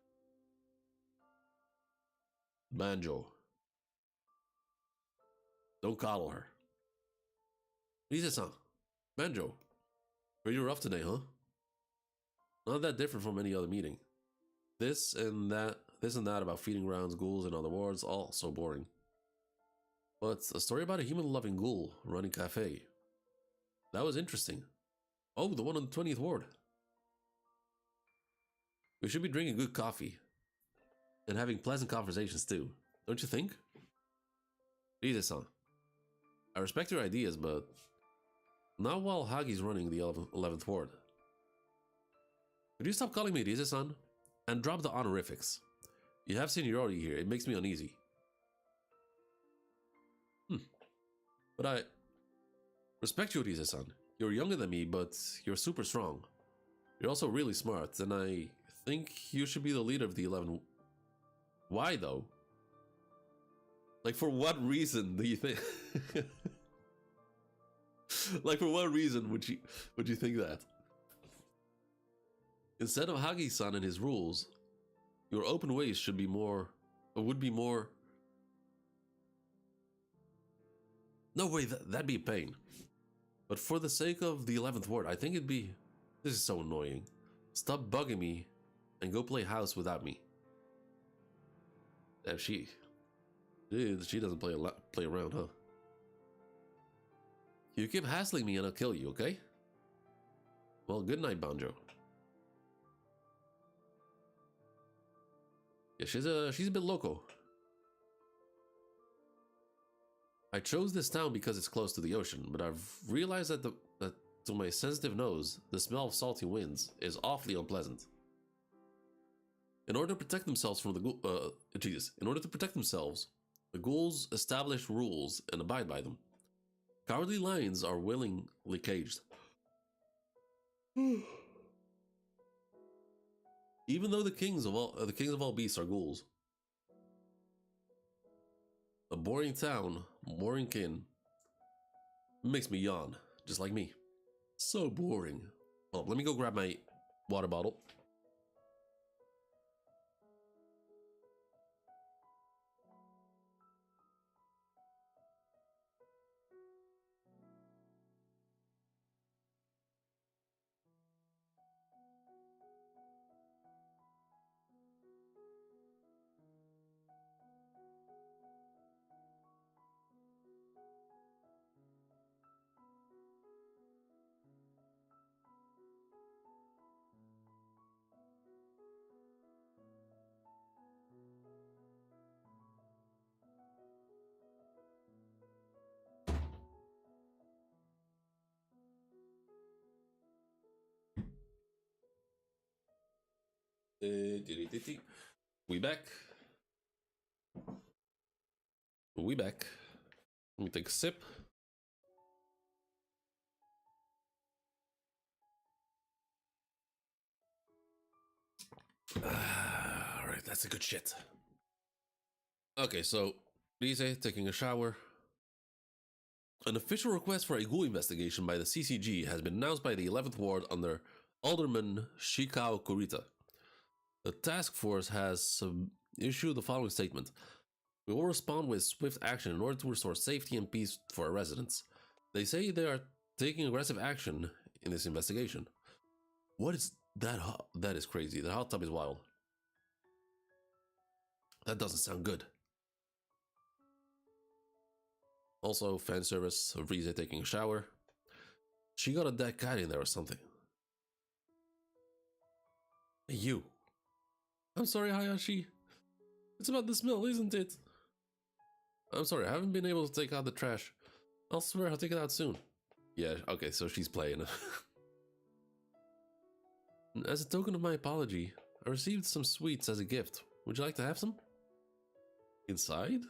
Banjo. Don't coddle her. Lisa-san. Banjo. Pretty rough today, huh? Not that different from any other meeting. This and that about feeding rounds, ghouls, and other wards, all so boring. But a story about a human-loving ghoul running cafe. That was interesting. Oh, the one on the 20th ward. We should be drinking good coffee. And having pleasant conversations too. Don't you think? Lisa-san. I respect your ideas, but not while Hagi's running the 11th ward. Could you stop calling me Lisa-san? And drop the honorifics. You have seniority here, it makes me uneasy. But I respect you, Lisa-san. You're younger than me, but you're super strong. You're also really smart, and I think you should be the leader of the 11. Why, though? Like, for what reason do you think? Like, for what reason would you think that? Instead of Hagi-san and his rules, your open ways would be more. No way, that'd be a pain. But for the sake of the 11th ward, I think it'd be. This is so annoying. Stop bugging me, and go play house without me. Damn, she doesn't play around, huh? You keep hassling me and I'll kill you, okay? Well, good night, Banjo. Yeah, she's a bit loco. I chose this town because it's close to the ocean, but I've realized that to my sensitive nose, the smell of salty winds is awfully unpleasant. In order to protect themselves from the ghouls establish rules and abide by them. Cowardly lions are willingly caged. Even though the kings of all beasts are ghouls. A boring town, boring kin. Makes me yawn, just like me. So boring. Hold up, let me go grab my water bottle. We back. We back. Let me take a sip. Alright, that's a good shit. Okay, so Lise taking a shower. An official request for a ghoul investigation by the CCG has been announced by the 11th Ward under Alderman Shikao Kurita. The task force has issued the following statement. We will respond with swift action in order to restore safety and peace for our residents. They say they are taking aggressive action in this investigation. What is that? That is crazy. The hot tub is wild. That doesn't sound good. Also, fan service of Rize taking a shower. She got a dead cat in there or something. Hey, you. I'm sorry, Hayashi. It's about the smell, isn't it? I'm sorry, I haven't been able to take out the trash. I'll swear I'll take it out soon. Yeah, okay, so she's playing. As a token of my apology, I received some sweets as a gift. Would you like to have some? Inside?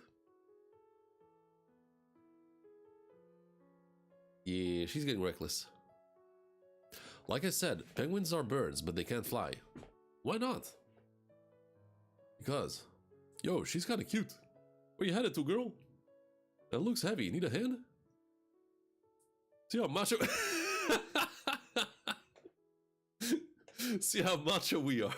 Yeah, she's getting reckless. Like I said, penguins are birds, but they can't fly. Why not? Because, yo, she's kind of cute. Where you headed to, girl? That looks heavy. Need a hand? See how macho... See how macho we are.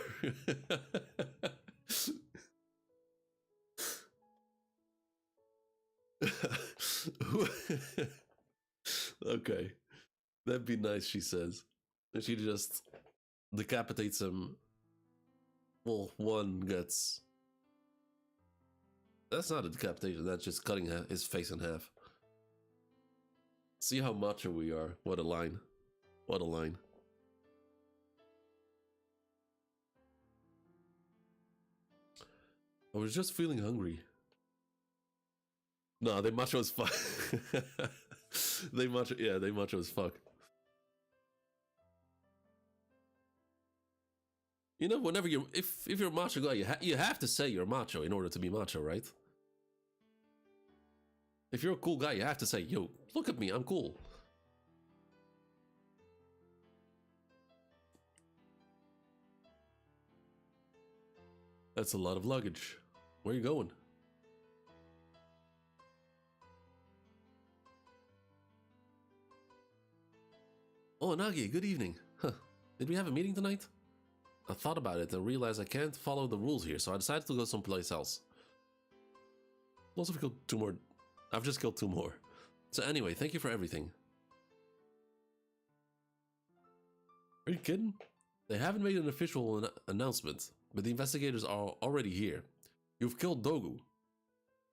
Okay. That'd be nice, she says. And she just decapitates him. Well, one gets... That's not a decapitation, that's just cutting his face in half. See how macho we are. What a line. What a line. I was just feeling hungry. No, they macho as fuck. They macho as fuck. You know, whenever you're, if you're a macho guy, you have to say you're macho in order to be macho, right? If you're a cool guy, you have to say, yo, look at me, I'm cool. That's a lot of luggage. Where are you going? Oh, Nagi, good evening. Huh. Did we have a meeting tonight? I thought about it and realized I can't follow the rules here, so I decided to go someplace else. Also, I've killed 2 more. I've just killed 2 more. So anyway, thank you for everything. Are you kidding? They haven't made an official announcement, but the investigators are already here. You've killed Dogu.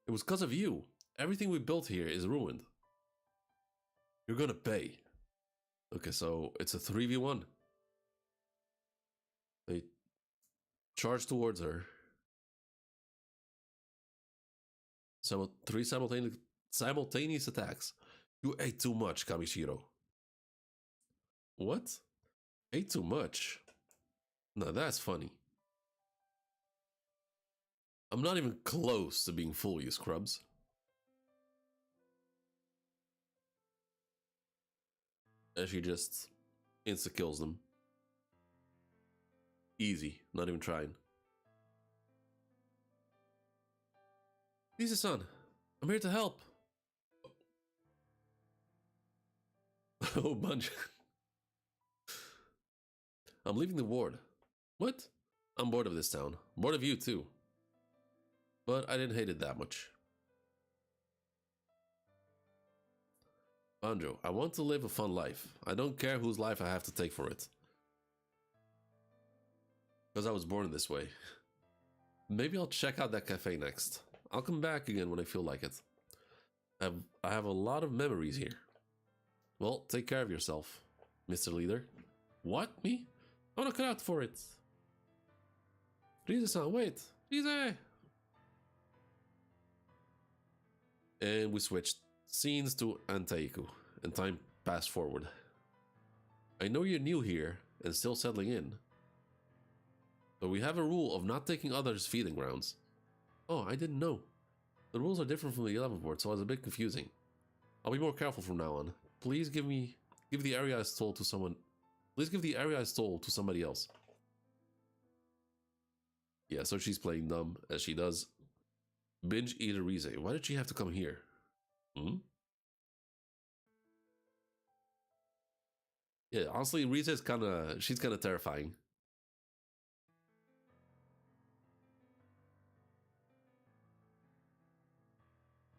It was because of you. Everything we built here is ruined. You're gonna pay. Okay, so it's a 3v1. They charge towards her. 3 simultaneous attacks. You ate too much, Kamishiro. What? Ate too much? Now that's funny. I'm not even close to being full, you scrubs. And she just insta-kills them. Easy, not even trying. Lisa-san, I'm here to help. Oh, bunch. I'm leaving the ward. What? I'm bored of this town. Bored of you too. But I didn't hate it that much. Banjo, I want to live a fun life. I don't care whose life I have to take for it. Because I was born this way. Maybe I'll check out that cafe next. I'll come back again when I feel like it. I have a lot of memories here. Well, take care of yourself, Mr. Leader. What? Me? I'm not cut out for it. Riza-san, wait. Riza! And we switched scenes to Anteiku, and time passed forward. I know you're new here and still settling in, but we have a rule of not taking others' feeding grounds. Oh, I didn't know. The rules are different from the 11th board, so it's a bit confusing. I'll be more careful from now on. Please give the area I stole to someone. Please give the area I stole to somebody else. Yeah, so she's playing dumb, as she does. Binge Eater Rize. Why did she have to come here? Hmm? Yeah, honestly, Rize is she's kinda terrifying.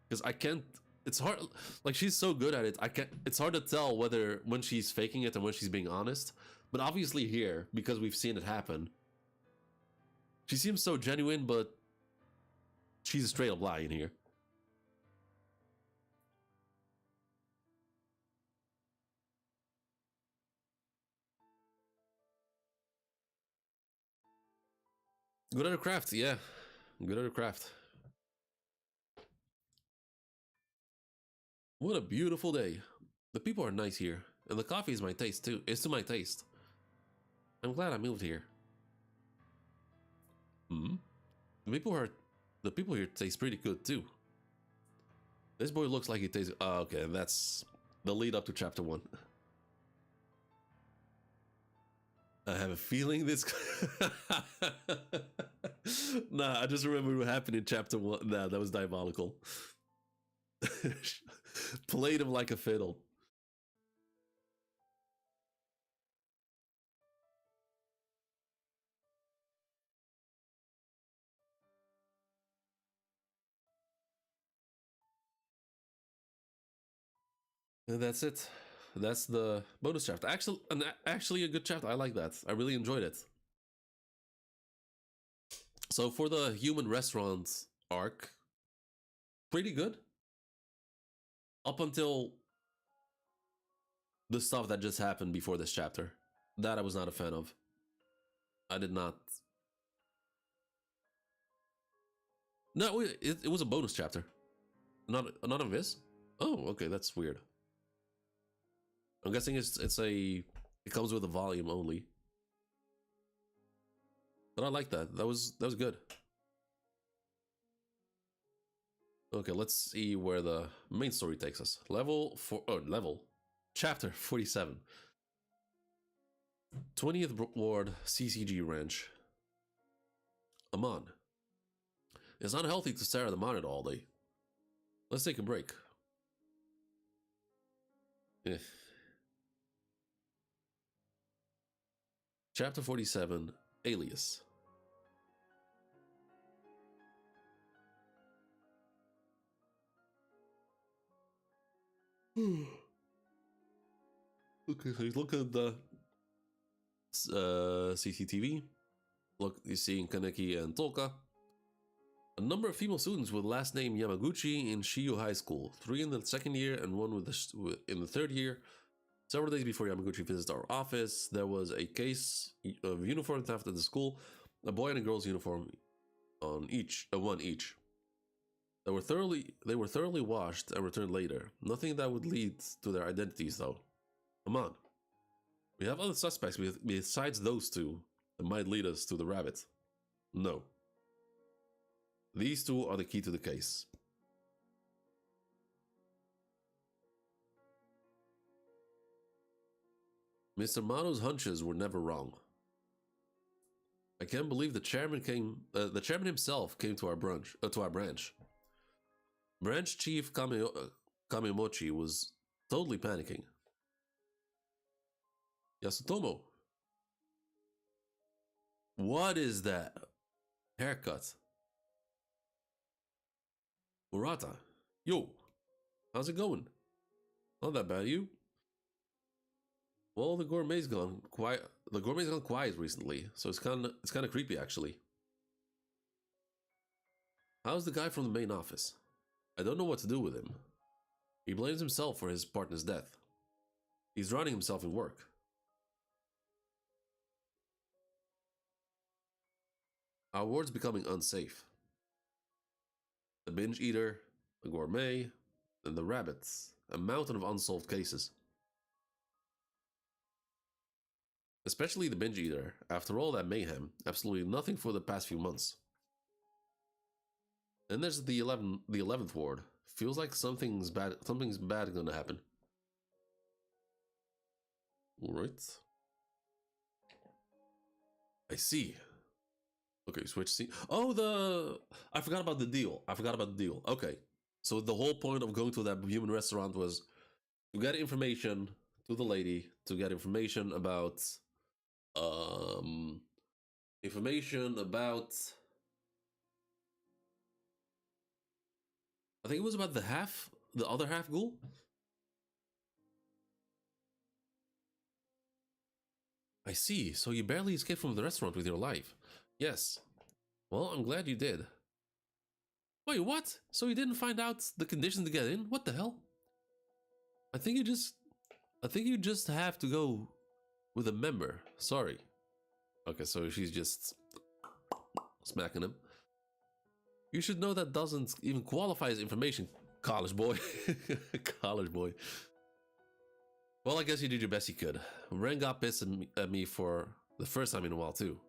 Because I can't, it's hard, like she's so good at it, it's hard to tell whether when she's faking it and when she's being honest. But obviously here, because we've seen it happen, she seems so genuine, but she's a straight up lying here. Good at her craft, yeah. Good at her craft. What a beautiful day. The people are nice here, and the coffee is my taste too. It's to my taste. I'm glad I moved here. Hmm? The people here taste pretty good too. This boy looks like he tastes. Oh, okay, that's The lead up to chapter 1. I have a feeling this. Nah, I just remember what happened in chapter 1. Nah, that was diabolical. Played him like a fiddle. And that's it. That's the bonus chapter. Actually a good chapter. I like that. I really enjoyed it. So for the human restaurant arc, pretty good. Up until the stuff that just happened before this chapter. That I was not a fan of. I did not. No, it was a bonus chapter. None of this? Oh, okay, that's weird. I'm guessing it comes with a volume only. But I like that. That was good. Okay, let's see where the main story takes us. Chapter 47. 20th Ward CCG Ranch. Amon. It's unhealthy to stare at the monitor all day. Let's take a break. Chapter 47, Alias. Okay, so you look at the CCTV. Look, you're seeing Kaneki and Toka. A number of female students with last name Yamaguchi in Shiyu High School. 3 in the second year and 1 in the third year. Several days before Yamaguchi visited our office, there was a case of uniform theft at the school. A boy and a girl's uniform on one each. They were thoroughly washed and returned later. Nothing that would lead to their identities, though. Come on. We have other suspects besides those two that might lead us to the rabbit. No. These two are the key to the case. Mr. Mano's hunches were never wrong. I can't believe the chairman himself came to our branch. Branch Chief Kamemochi was totally panicking. Yasutomo. What is that? Haircut. Murata. Yo. How's it going? Not that bad, you? Well, the gourmet's gone quiet. The gourmet's gone quiet recently, so it's kind of creepy actually. How's the guy from the main office? I don't know what to do with him. He blames himself for his partner's death. He's drowning himself in work. Our ward's becoming unsafe. The binge eater, the gourmet, and the rabbits. A mountain of unsolved cases. Especially the binge eater. After all that mayhem, absolutely nothing for the past few months. Then there's the 11th ward. Feels like something's bad gonna happen. Alright. I see. Okay, switch scene. Oh, I forgot about the deal. Okay. So the whole point of going to that human restaurant was to get information to the lady, to get information about I think it was about the other half ghoul. I see. So you barely escaped from the restaurant with your life. Yes. Well, I'm glad you did. Wait, what? So you didn't find out the conditions to get in? What the hell? I think you just have to go with a member. Sorry. Okay, so she's just smacking him. You should know that doesn't even qualify as information, college boy. College boy. Well, I guess you did your best you could. Ren got pissed at me for the first time in a while, too.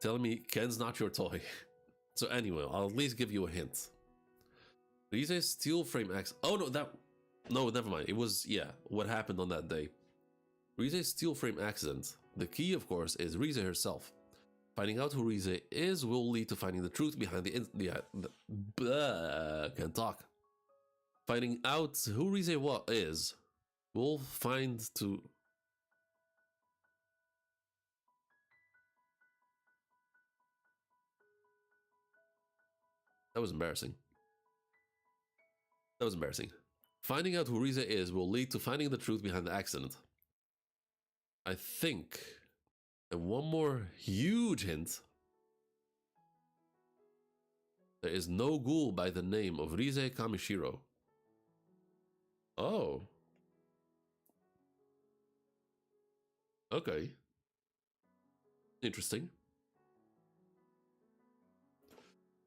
Telling me Ken's not your toy. So anyway, I'll at least give you a hint. Rize's steel frame axe. Oh no, no, never mind. It was, yeah, what happened on that day. Rize's steel frame accident. The key, of course, is Rize herself. Finding out who Rize is will lead to finding the truth behind can't talk. Finding out who Rize is will find to. That was embarrassing. That was embarrassing. Finding out who Rize is will lead to finding the truth behind the accident. I think. And one more huge hint. There is no ghoul by the name of Rize Kamishiro. Oh. Okay. Interesting.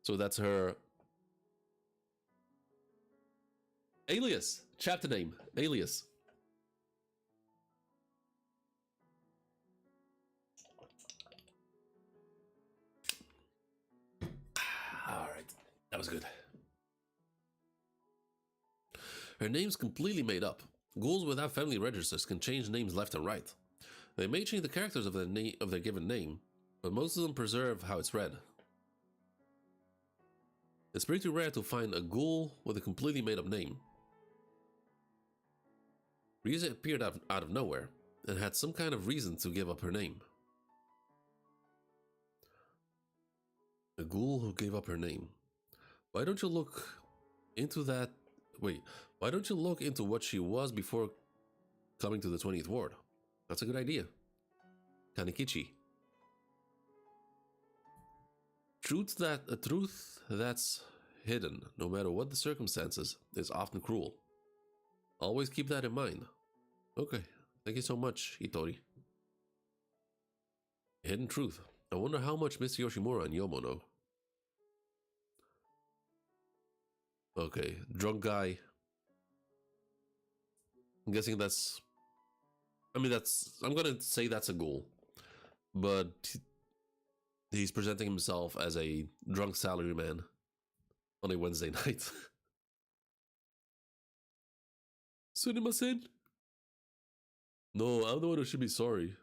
So that's her alias. Chapter name. Alias. Alright. That was good. Her name's completely made up. Ghouls without family registers can change names left and right. They may change the characters of their given name, but most of them preserve how it's read. It's pretty rare to find a ghoul with a completely made up name. Rize appeared out of nowhere and had some kind of reason to give up her name. A ghoul who gave up her name. Why don't you look into that? Wait, why don't you look into what she was before coming to the 20th ward? That's a good idea. Kanikichi. A truth that's hidden, no matter what the circumstances, is often cruel. Always keep that in mind. Okay, thank you so much, Itori. Hidden truth. I wonder how much Mr. Yoshimura and Yomo know. Okay, drunk guy. I'm guessing that's... I'm gonna say that's a ghoul. But he's presenting himself as a drunk salaryman on a Wednesday night. Sumimasen? No, I'm the one who should be sorry.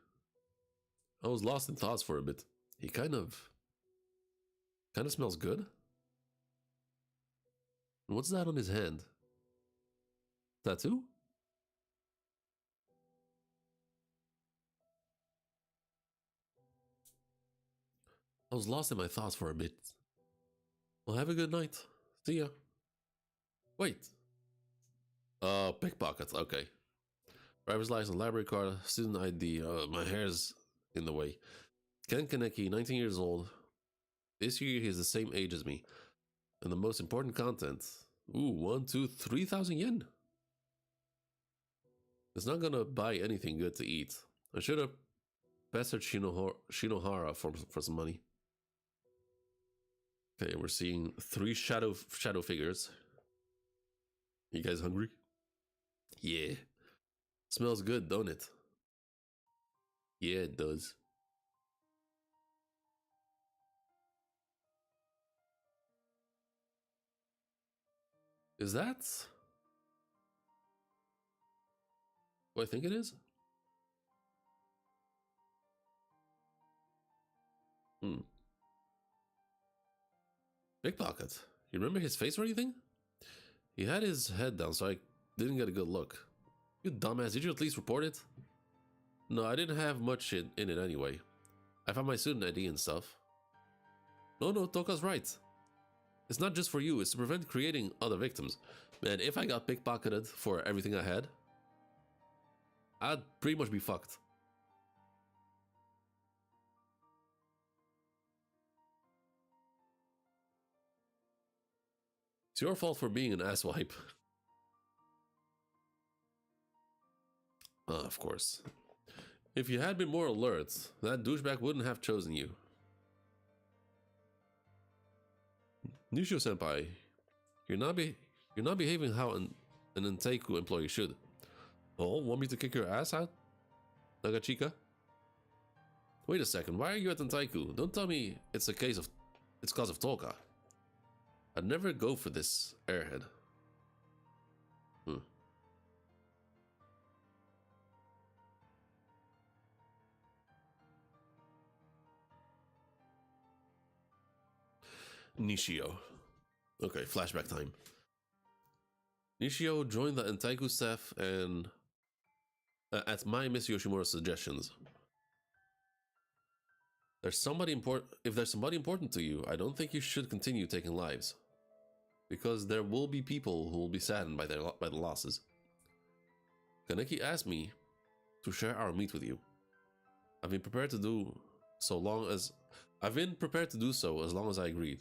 I was lost in thoughts for a bit. He kind of smells good. And what's that on his hand? Tattoo? I was lost in my thoughts for a bit. Well, have a good night. See ya. Wait. Pickpocket. Okay. Driver's license, library card, student ID. My hair's in the way. Ken Kaneki, 19 years old. This year he's the same age as me. And the most important content. Ooh, 3,000 yen. It's not gonna buy anything good to eat. I should have pestered Shinohara for some money. Okay, we're seeing 3 shadow figures. You guys hungry? Yeah. Smells good, don't it? Yeah, it does. Is that what I think it is? Pickpocket. You remember his face or anything? He had his head down, so I didn't get a good look. You dumbass, did you at least report it? No, I didn't have much in it anyway. I found my student ID and stuff. No, Toka's right. It's not just for you, it's to prevent creating other victims. Man, if I got pickpocketed for everything I had, I'd pretty much be fucked. It's your fault for being an asswipe. Of course. If you had been more alert, that douchebag wouldn't have chosen you. Nishio-senpai, you're not behaving how an Enteiku employee should. Oh, want me to kick your ass out, Nagachika? Wait a second, why are you at Enteiku? Don't tell me it's cause of Toka. I'd never go for this airhead. Nishio. Okay, flashback time. Nishio joined the Entaiku staff and at my Miss Yoshimura's suggestions. If there's somebody important to you, I don't think you should continue taking lives. Because there will be people who will be saddened by the losses. Kaneki asked me to share our meat with you. I've been prepared to do so as long as I agreed.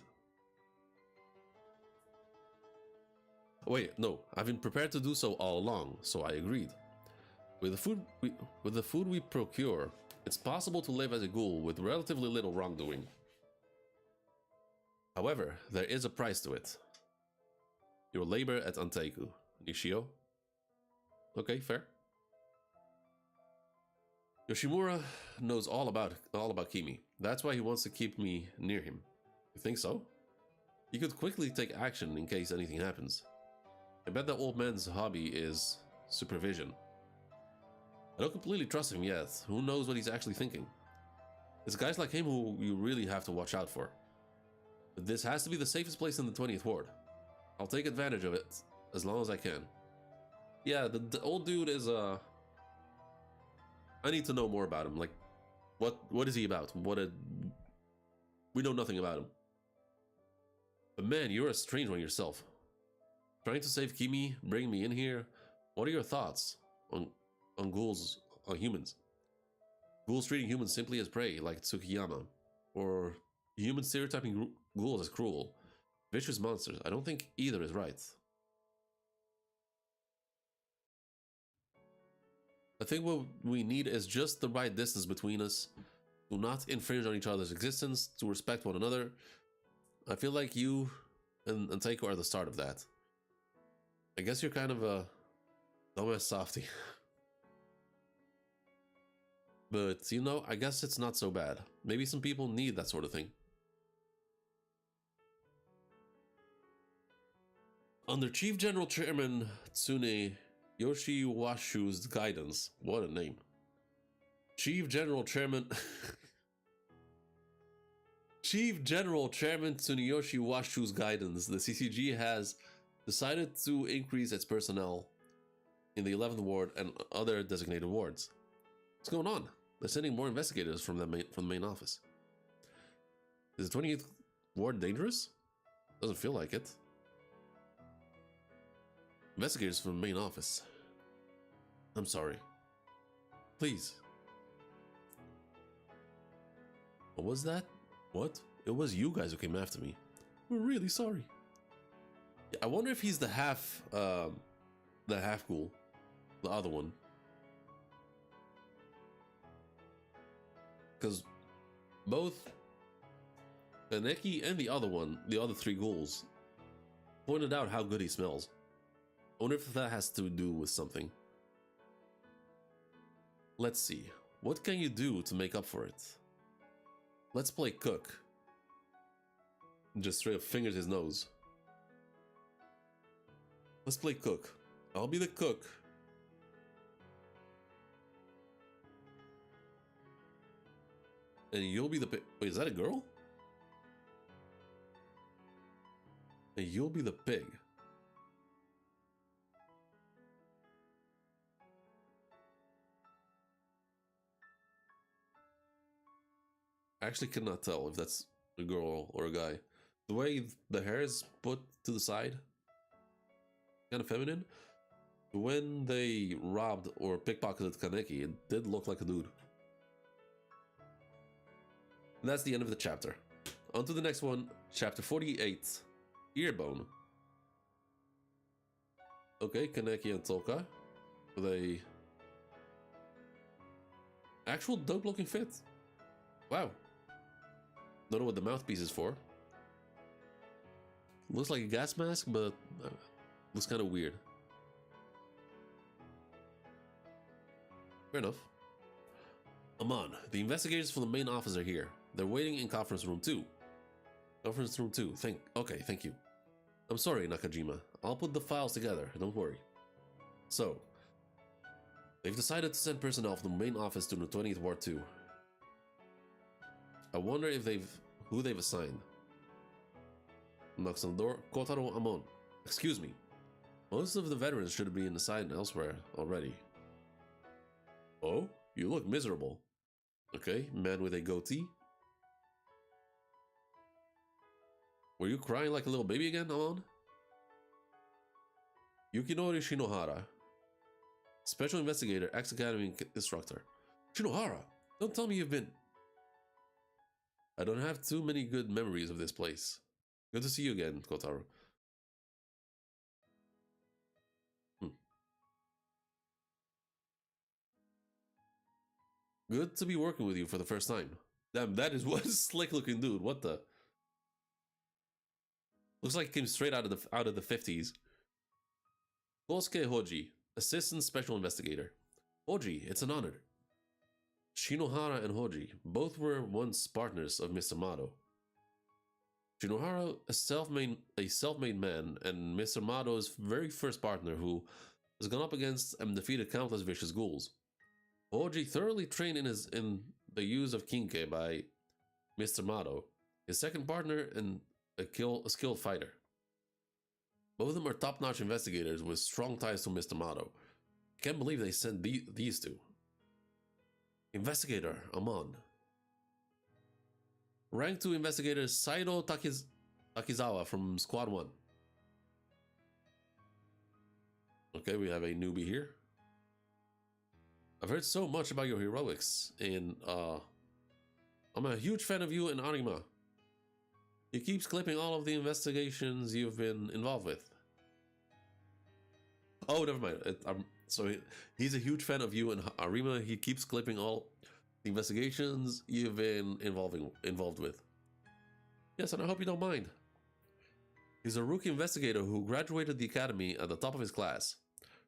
Wait, no, I've been prepared to do so all along, so I agreed. With the food we procure, it's possible to live as a ghoul with relatively little wrongdoing. However, there is a price to it. Your labor at Anteiku, Nishio. Okay, fair. Yoshimura knows all about Kimi. That's why he wants to keep me near him. You think so? He could quickly take action in case anything happens. I bet the old man's hobby is supervision. I don't completely trust him yet. Who knows what he's actually thinking? It's guys like him who you really have to watch out for. But this has to be the safest place in the 20th Ward. I'll take advantage of it as long as I can. Yeah, the old dude is I need to know more about him. Like, what is he about? We know nothing about him. But man, you're a strange one yourself. Trying to save Kimi, bring me in here. What are your thoughts on humans? Ghouls treating humans simply as prey, like Tsukiyama, or humans stereotyping ghouls as cruel, vicious monsters. I don't think either is right. I think what we need is just the right distance between us, to not infringe on each other's existence, to respect one another. I feel like you and Taiko are the start of that. I guess you're kind of a dumbass softie. But, you know, I guess it's not so bad. Maybe some people need that sort of thing. Under Chief General Chairman Tsune Yoshiwashu's guidance, what a name. Chief General Chairman Tsuneyoshi Washu's guidance, the CCG has decided to increase its personnel in the 11th Ward and other designated wards. What's going on? They're sending more investigators from the main office. Is the 20th Ward dangerous? Doesn't feel like it. Investigators from the main office. I'm sorry. Please. What was that? What? It was you guys who came after me. We're really sorry. I wonder if he's the half ghoul, the other one. Because both Kaneki and the other three ghouls, pointed out how good he smells. I wonder if that has to do with something. Let's see. What can you do to make up for it? Let's play cook. Just straight up fingers his nose. Let's play cook. I'll be the cook. And you'll be the pig. Wait, is that a girl? And you'll be the pig. I actually cannot tell if that's a girl or a guy. The way the hair is put to the side, kind of feminine. When they robbed or pickpocketed Kaneki, it did look like a dude. And that's the end of the chapter. On to the next one, chapter 48, Earbone. Okay, Kaneki and Toka with a actual dope looking fit. Wow. Don't know what the mouthpiece is for. Looks like a gas mask, but looks kind of weird. Fair enough. Amon, the investigators from the main office are here. They're waiting in conference room 2. Conference room 2. Thank you. I'm sorry, Nakajima. I'll put the files together, don't worry. So, they've decided to send personnel from the main office to the 20th Ward too. I wonder if who they've assigned. Knocks on the door. Kotaro Amon. Excuse me. Most of the veterans should be assigned elsewhere already. Oh? You look miserable. Okay, man with a goatee. Were you crying like a little baby again, Amon? Yukinori Shinohara. Special Investigator, ex-academy instructor. Shinohara! Don't tell me you've been... I don't have too many good memories of this place. Good to see you again, Kotaro. Good to be working with you for the first time. Damn, that is one slick looking dude. What the? Looks like he came straight out of the 50s. Kosuke Hoji, Assistant Special Investigator. Hoji, it's an honor. Shinohara and Hoji both were once partners of Mr. Mado. Shinohara, a self-made man, and Mr. Mado's very first partner who has gone up against and defeated countless vicious ghouls. Hoji, thoroughly trained in the use of Kinke by Mr. Mado, his second partner and a skilled fighter. Both of them are top-notch investigators with strong ties to Mr. Mado. Can't believe they sent these two. Investigator Amon. Rank 2 Investigator Saido Takizawa from Squad 1. Okay, we have a newbie here. I've heard so much about your heroics, and I'm a huge fan of you and Arima. He keeps clipping all of the investigations you've been involved with. Oh, never mind. So he's a huge fan of you and Arima. He keeps clipping all the investigations you've been involved with. Yes, and I hope you don't mind. He's a rookie investigator who graduated the academy at the top of his class.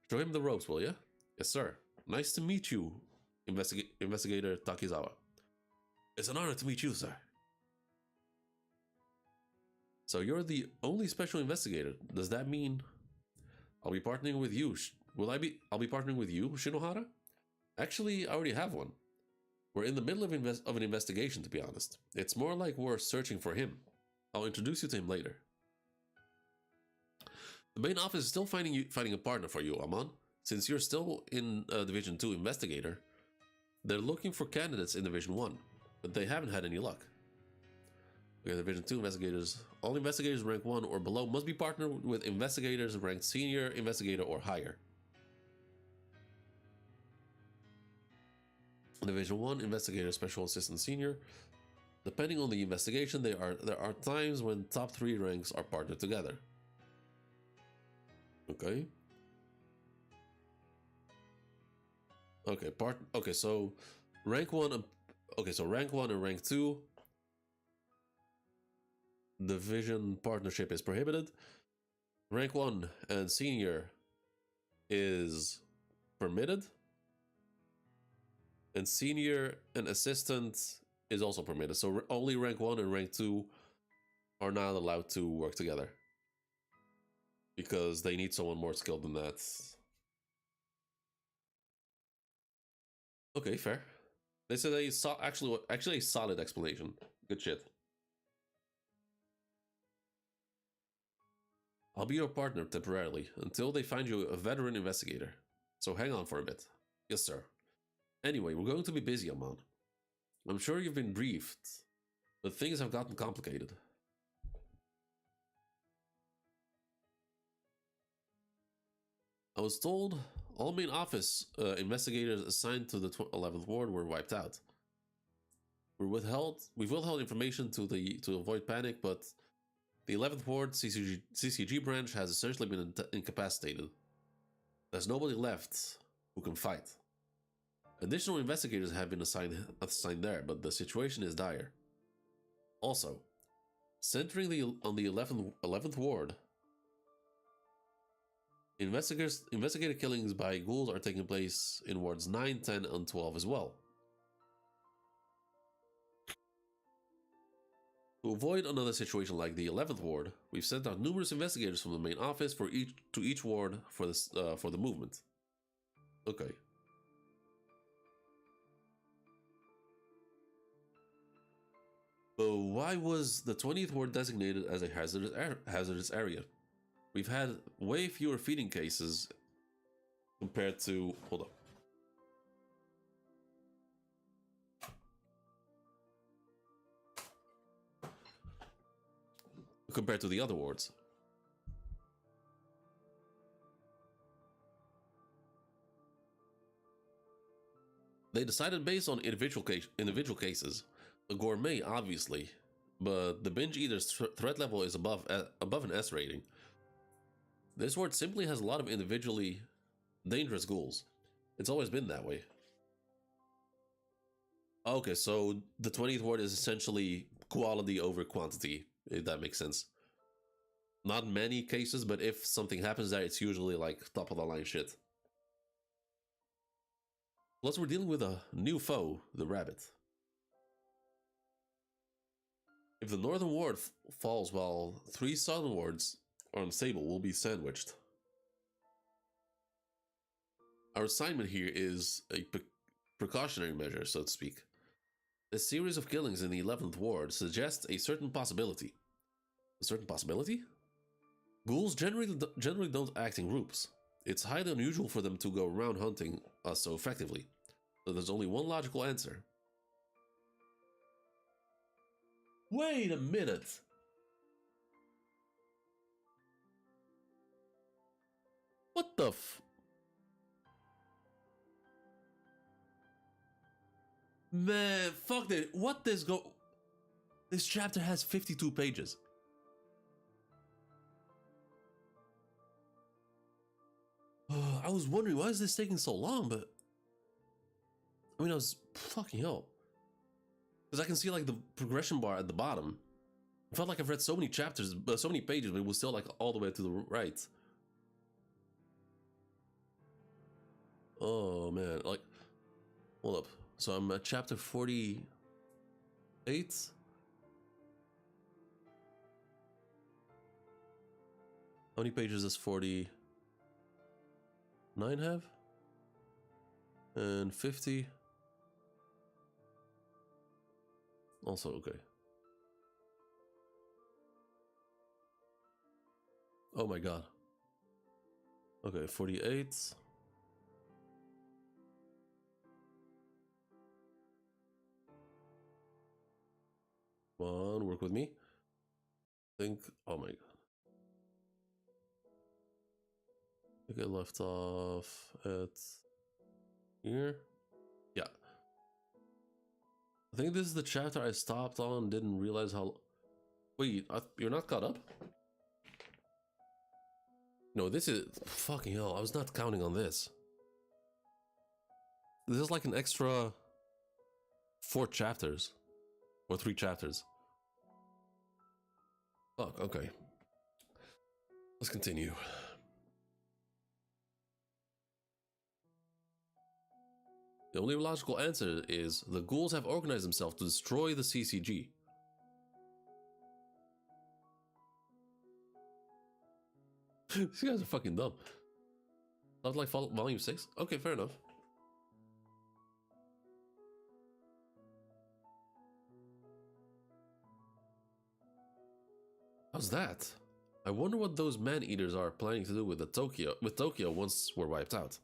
Show him the ropes, will you? Yes, sir. Nice to meet you, Investigator Takizawa. It's an honor to meet you, sir. So you're the only special investigator. Does that mean I'll be partnering with you? I'll be partnering with you, Shinohara? Actually, I already have one. We're in the middle of an investigation, to be honest. It's more like we're searching for him. I'll introduce you to him later. The main office is still finding a partner for you, Amon. Since you're still in Division 2 Investigator, they're looking for candidates in Division 1, but they haven't had any luck. Okay, Division 2 Investigators. All investigators rank 1 or below must be partnered with investigators ranked Senior Investigator or higher. Division 1 Investigator Special Assistant Senior. Depending on the investigation, there are times when top 3 ranks are partnered together. Okay. Okay, so rank 1 and rank 2 division partnership is prohibited. Rank 1 and senior is permitted. And senior and assistant is also permitted. So only rank 1 and rank 2 are not allowed to work together, because they need someone more skilled than that. Okay, fair. They said they saw actually a solid explanation. Good shit. I'll be your partner temporarily until they find you a veteran investigator. So hang on for a bit. Yes, sir. Anyway, we're going to be busy, Amon. I'm sure you've been briefed, but things have gotten complicated. I was told all main office investigators assigned to the 11th Ward were wiped out. We've withheld information to avoid panic, but the 11th Ward CCG branch has essentially been incapacitated. There's nobody left who can fight. Additional investigators have been assigned there, but the situation is dire. Also, centering on the 11th Ward, investigator killings by ghouls are taking place in wards 9, 10, and 12 as well. To avoid another situation like the 11th ward, we've sent out numerous investigators from the main office to each ward for the movement. Okay. But why was the 20th ward designated as a hazardous area? We've had way fewer feeding cases compared to... Hold up. Compared to the other wards. They decided based on individual cases. The gourmet, obviously, but the binge eater's threat level is above an S rating. This ward simply has a lot of individually dangerous ghouls. It's always been that way. Okay, so the 20th ward is essentially quality over quantity, if that makes sense. Not many cases, but if something happens there, it's usually like top of the line shit. Plus, we're dealing with a new foe, the rabbit. If the northern ward falls while 3 southern wards are unstable, we'll be sandwiched. Our assignment here is a precautionary measure, so to speak. A series of killings in the 11th ward suggests a certain possibility. A certain possibility? Ghouls generally don't act in groups. It's highly unusual for them to go around hunting us so effectively. So there's only one logical answer. Wait a minute! What the f... Man, fuck it. What this go... This chapter has 52 pages. I was wondering, why is this taking so long, but... I mean, I was... Fucking hell. Because I can see, like, the progression bar at the bottom. I felt like I've read so many chapters, so many pages, but it was still, like, all the way to the right. Oh, man. Like... Hold up. So I'm at chapter 48? How many pages does 49 have? And 50? Also okay. Oh my god. Okay, 48. Come on, work with me. Think, oh my god. I think I left off at here. Yeah. I think this is the chapter I stopped on, didn't realize how... Wait, you're not caught up? No, this is... Fucking hell, I was not counting on this. This is like an extra 4 chapters. Or 3 chapters. Fuck, okay. Let's continue. The only logical answer is the ghouls have organized themselves to destroy the CCG. These guys are fucking dumb. Sounds like volume 6? Okay, fair enough. How's that? I wonder what those man-eaters are planning to do with Tokyo once we're wiped out.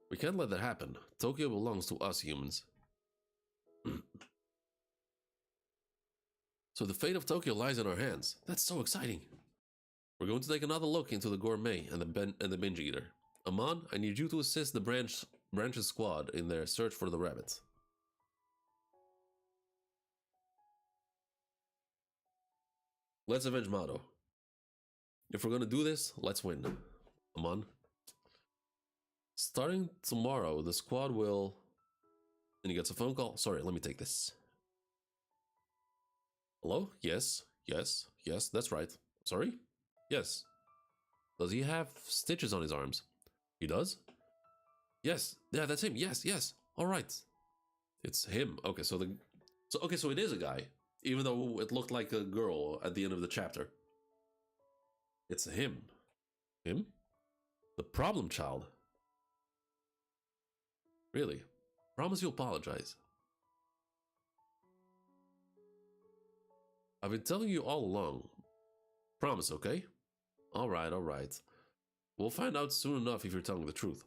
We can't let that happen. Tokyo belongs to us humans. So the fate of Tokyo lies in our hands. That's so exciting. We're going to take another look into the gourmet and the binge eater. Amon, I need you to assist the branch's squad in their search for the rabbit. Let's avenge Mado. If we're gonna do this, let's win. Amon. Starting tomorrow, the squad will... And he gets a phone call. Sorry, let me take this. Hello? Yes, that's right. Sorry? Yes. Does he have stitches on his arms? He does? Yes, yeah, that's him. Yes. All right. It's him. Okay, so it is a guy. even though it looked like a girl at the end of the chapter. It's him. Him? The problem child. Really? Promise you'll apologize. I've been telling you all along. Promise, okay? Alright, alright. We'll find out soon enough if you're telling the truth.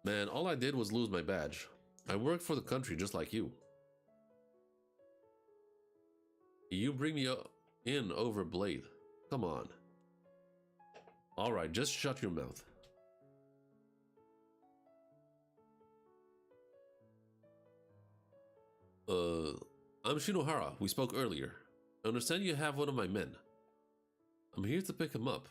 Man, all I did was lose my badge. I worked for the country just like you. You bring me in over Blade. Come on. Alright, just shut your mouth. I'm Shinohara. We spoke earlier. I understand you have one of my men. I'm here to pick him up.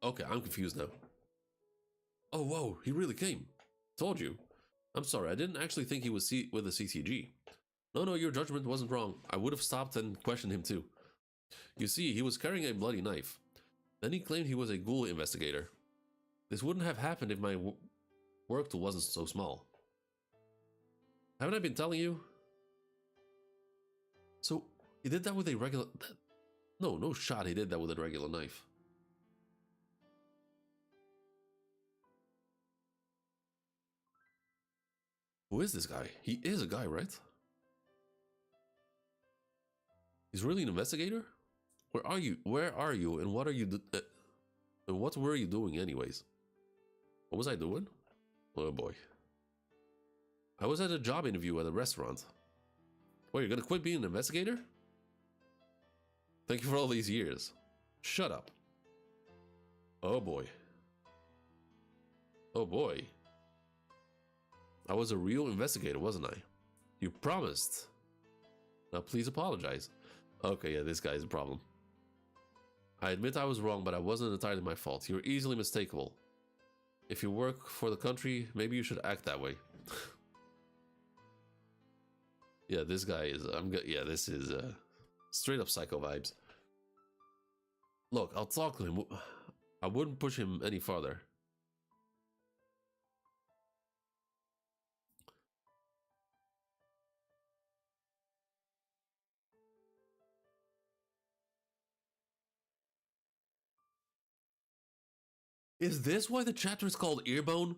Okay, I'm confused now. Oh, whoa, he really came. Told you. I'm sorry, I didn't actually think he was with a CCG. No, your judgment wasn't wrong. I would have stopped and questioned him too. You see, he was carrying a bloody knife. Then he claimed he was a ghoul investigator. This wouldn't have happened if my work tool wasn't so small. Haven't I been telling you? So, he did that with a regular... No shot he did that with a regular knife. Who is this guy? He is a guy, right? He's really an investigator? Where are you? And what are you... and what were you doing anyways? What was I doing? Oh boy. I was at a job interview at a restaurant. Wait, you're gonna quit being an investigator? Thank you for all these years. Shut up. Oh boy. Oh boy. I was a real investigator, wasn't I? You promised. Now please apologize. Okay, yeah, this guy is a problem. I admit I was wrong, but I wasn't entirely my fault. You're easily mistakable. If you work for the country, maybe you should act that way. Yeah, this guy is... yeah, this is straight up psycho vibes. Look, I'll talk to him. I wouldn't push him any farther. Is this why the chapter is called Earbone?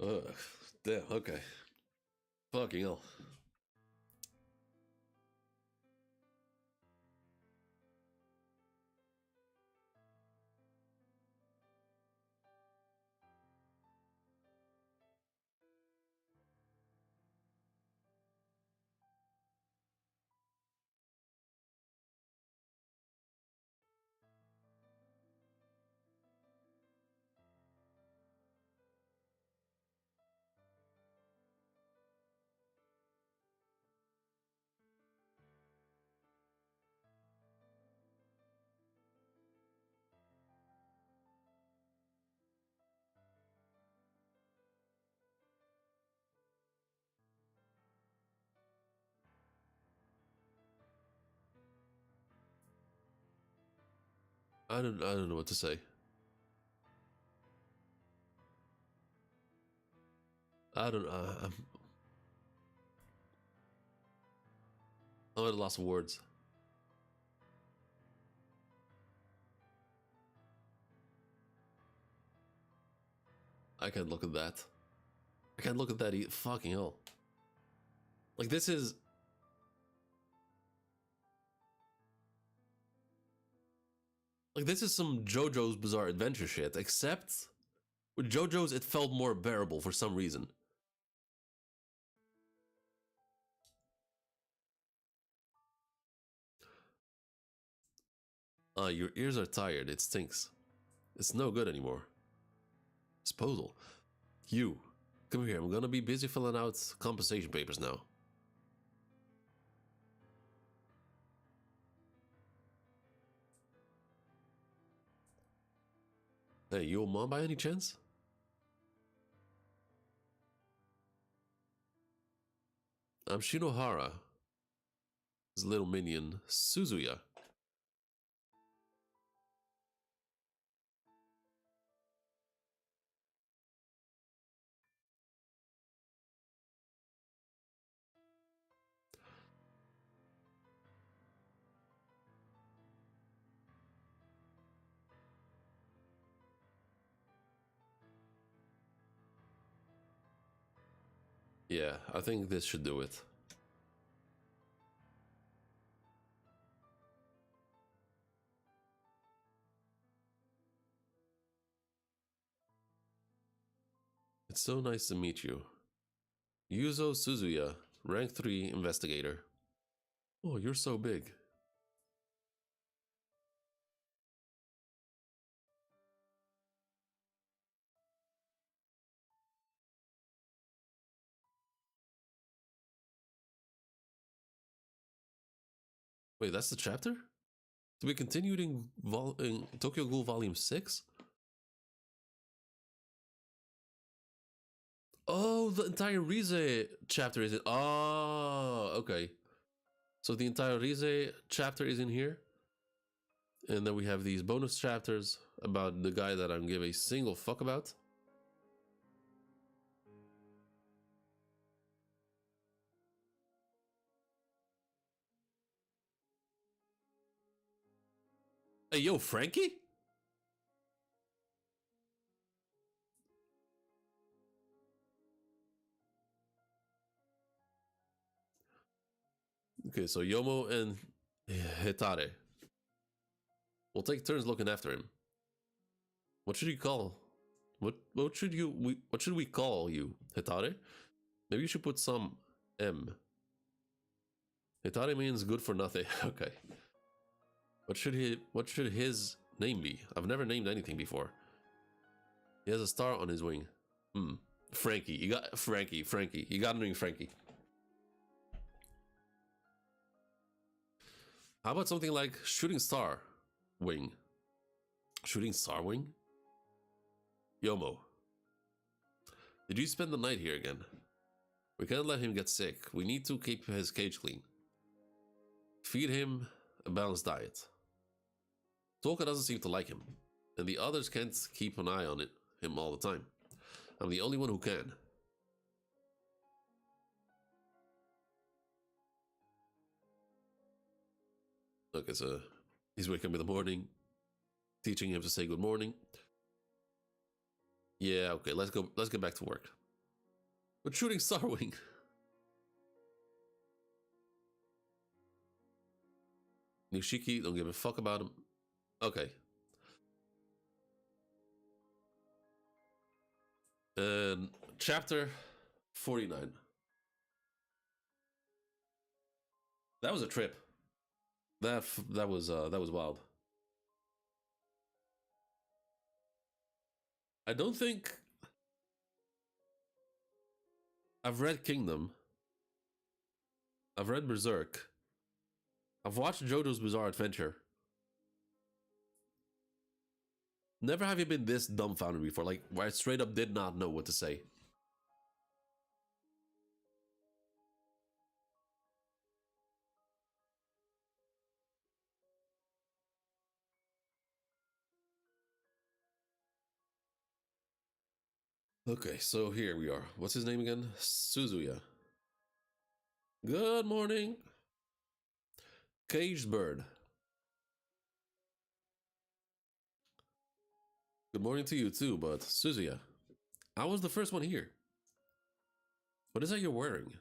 Ugh, damn, okay. Fucking hell. I don't know what to say. I'm at a loss of words. I can't look at that. I can't look at that either. Fucking hell. Like, this is... Like, this is some JoJo's Bizarre Adventure shit, except with JoJo's it felt more bearable for some reason. Your ears are tired, it stinks. It's no good anymore. Disposal. You, come here, I'm gonna be busy filling out compensation papers now. Hey, you a mom by any chance? I'm Shinohara. His little minion, Suzuya. Yeah, I think this should do it. It's so nice to meet you. Yuzo Suzuya, rank 3 investigator. Oh, you're so big. Wait, that's the chapter? To be continued in Tokyo Ghoul Volume 6? Oh, the entire Rize chapter is in. Oh, okay. So the entire Rize chapter is in here. And then we have these bonus chapters about the guy that I don't give a single fuck about. Hey, yo, Frankie? Okay, so Yomo and Hitare. We'll take turns looking after him. What should you call? What should we call you, Hitare? Maybe you should put some M. Hitare means good for nothing. Okay. What should his name be? I've never named anything before. He has a star on his wing. Frankie. You got Frankie. You got to name Frankie. How about something like Shooting Star Wing? Shooting Star Wing? Yomo. Did you spend the night here again? We can't let him get sick. We need to keep his cage clean. Feed him a balanced diet. Toka doesn't seem to like him, and the others can't keep an eye on him all the time. I'm the only one who can. Okay, so he's waking up in the morning, teaching him to say good morning. Yeah, okay, let's get back to work. But Shooting Star Wing. Nishiki, don't give a fuck about him. Okay. And chapter 49. That was a trip. That was wild. I don't think I've read Kingdom. I've read Berserk. I've watched JoJo's Bizarre Adventure. Never have you been this dumbfounded before, like where I straight up did not know what to say. Okay, so here we are. What's his name again? Suzuya. Good morning. Caged bird. Good morning to you too, but Suzuya, I was the first one here. What is that you're wearing?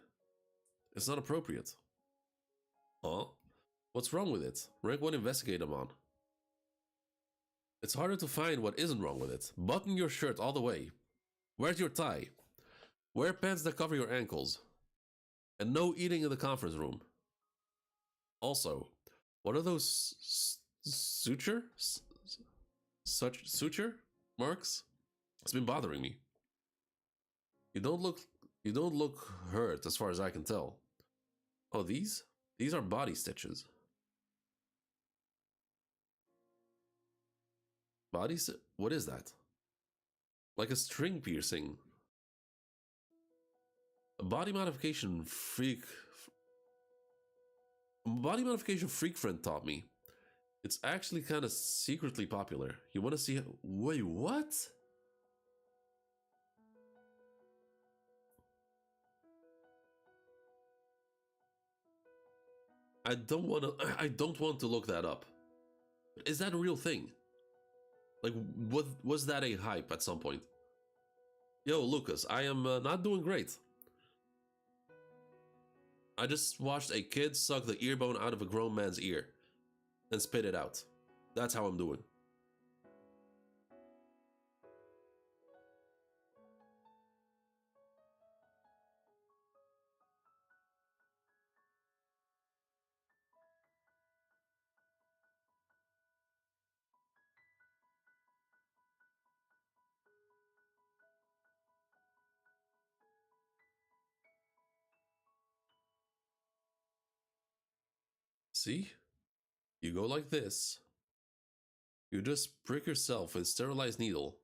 It's not appropriate. Huh? What's wrong with it? Rank 1 investigate I'm on. It's harder to find what isn't wrong with it. Button your shirt all the way. Where's your tie? Wear pants that cover your ankles. And no eating in the conference room. Also, what are those suture marks? It's been bothering me. You don't look hurt as far as I can tell. Oh, these are body stitches. What is that? like a string piercing. A body modification freak friend taught me. It's actually kind of secretly popular. You want to see? Wait, what? I don't want to. I don't want to look that up. Is that a real thing? Like, what was that a hype at some point? Yo, Lucas, I am not doing great. I just watched a kid suck the ear bone out of a grown man's ear and spit it out. That's how I'm doing. See? You go like this. You just prick yourself with a sterilized needle.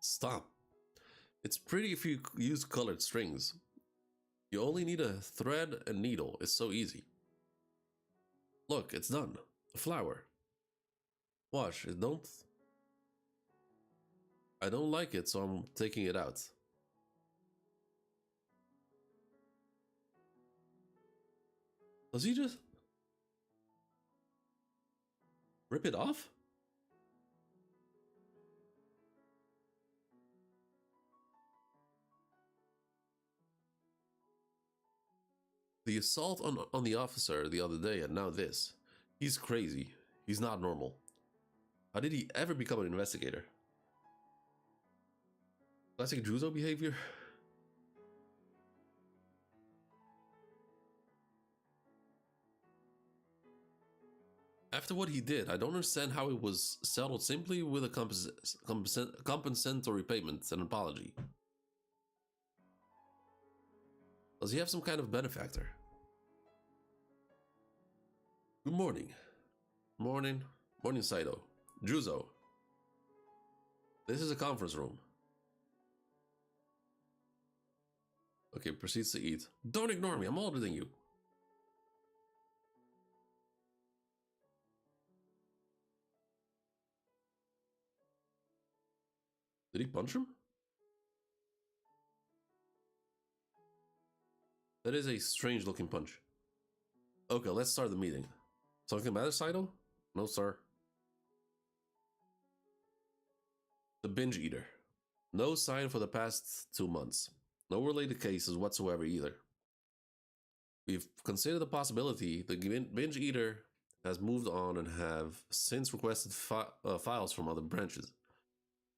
Stop. It's pretty if you use colored strings. You only need a thread and needle. It's so easy. Look, it's done. A flower. Watch, I don't like it, so I'm taking it out. Does he just rip it off? The assault on the officer the other day and now this. He's crazy. He's not normal. How did he ever become an investigator? Classic Juzo behavior? After what he did, I don't understand how it was settled simply with a compensatory payment and apology. Does he have some kind of benefactor? Good morning. Morning. Morning, Saito. Juzo. This is a conference room. Okay, proceeds to eat. Don't ignore me, I'm older than you. Did he punch him? That is a strange looking punch. Okay, let's start the meeting. Something matter, Saito? No, sir. The binge eater. No sign for the past 2 months. No related cases whatsoever either. We've considered the possibility the binge eater has moved on and have since requested files from other branches.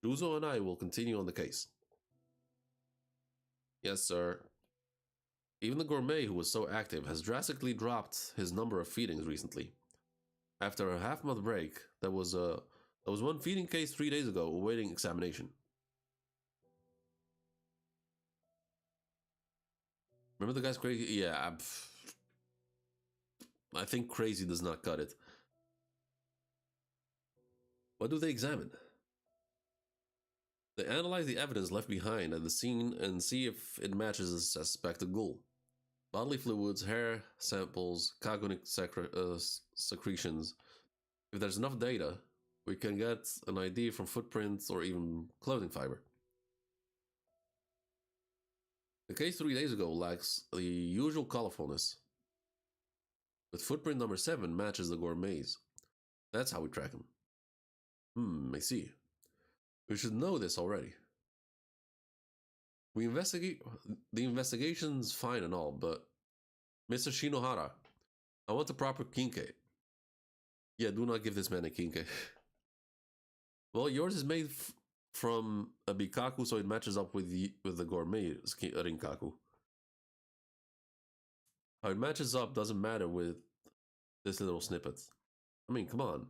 Juzo and I will continue on the case. Yes, sir. Even the gourmet who was so active has drastically dropped his number of feedings recently. After a half-month break, there was one feeding case 3 days ago awaiting examination. Remember the guy's crazy? Yeah, I think crazy does not cut it. What do they examine? They analyze the evidence left behind at the scene and see if it matches the suspected ghoul. Bodily fluids, hair samples, cognitive secretions. If there's enough data, we can get an ID from footprints or even clothing fiber. The case 3 days ago lacks the usual colorfulness, but footprint number 7 matches the gourmet's. That's how we track him. I see. We should know this already. We investigate. The investigation's fine and all, but Mr. Shinohara, I want the proper kinke. Yeah, do not give this man a kinke. Well, yours is made from a bikaku, so it matches up with the gourmet rinkaku. How it matches up doesn't matter with this little snippet. I mean, come on.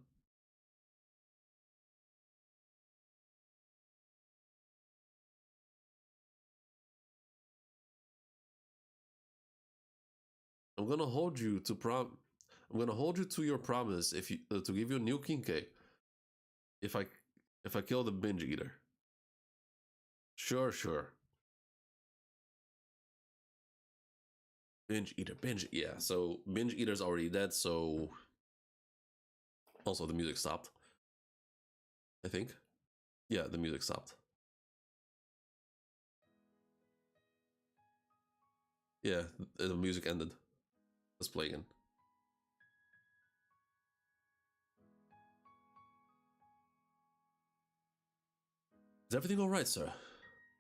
I'm gonna hold you to your promise if you to give you a new kinke if I kill the binge eater. Sure, sure. Binge eater, binge. Yeah, so binge eater's already dead, so also the music stopped. I think. Yeah, the music stopped. Yeah, the music ended. Let's play again. Is everything alright, sir?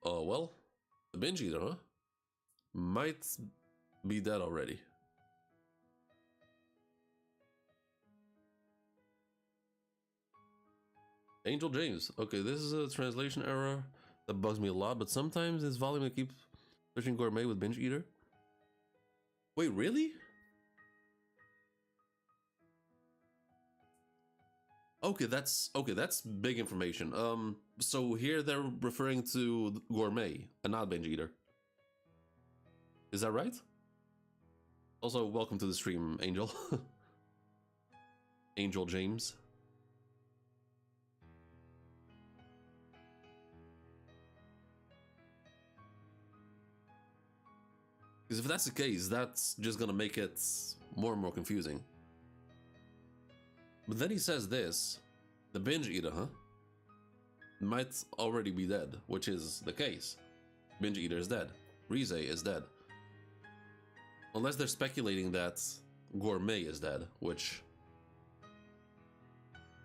Oh, well, the binge eater, huh? Might be dead already. Angel James. Okay, this is a translation error that bugs me a lot, but sometimes this volume I keep searching gourmet with binge eater. Wait, really? Okay, that's big information. So here they're referring to gourmet and not binge eater. Is that right? Also, welcome to the stream, Angel. Angel James. Because if that's the case, that's just gonna make it more and more confusing. But then he says this, the binge eater, huh? Might already be dead, which is the case. Binge eater is dead. Rize is dead. Unless they're speculating that Gourmet is dead, which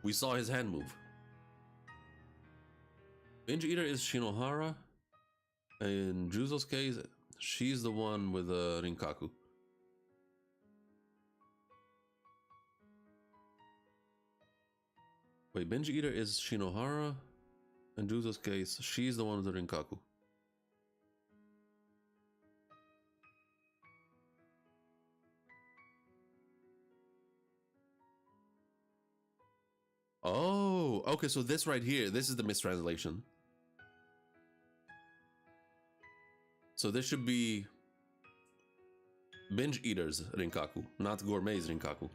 we saw his hand move. Binge eater is Shinohara. In Juzo's case, she's the one with Rinkaku. Wait, binge eater is Shinohara. In Juzo's case, she's the one with the Rinkaku. Oh, okay, so this right here, this is the mistranslation. So this should be binge eaters Rinkaku, not gourmet's Rinkaku.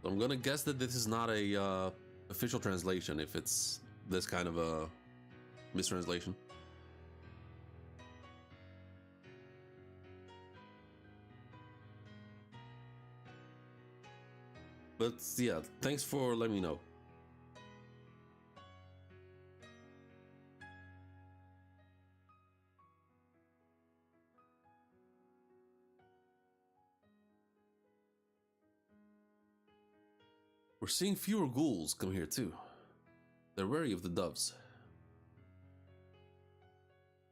So I'm gonna guess that this is not a official translation if it's this kind of a mistranslation. But yeah, thanks for letting me know. We're seeing fewer ghouls come here too. They're wary of the doves.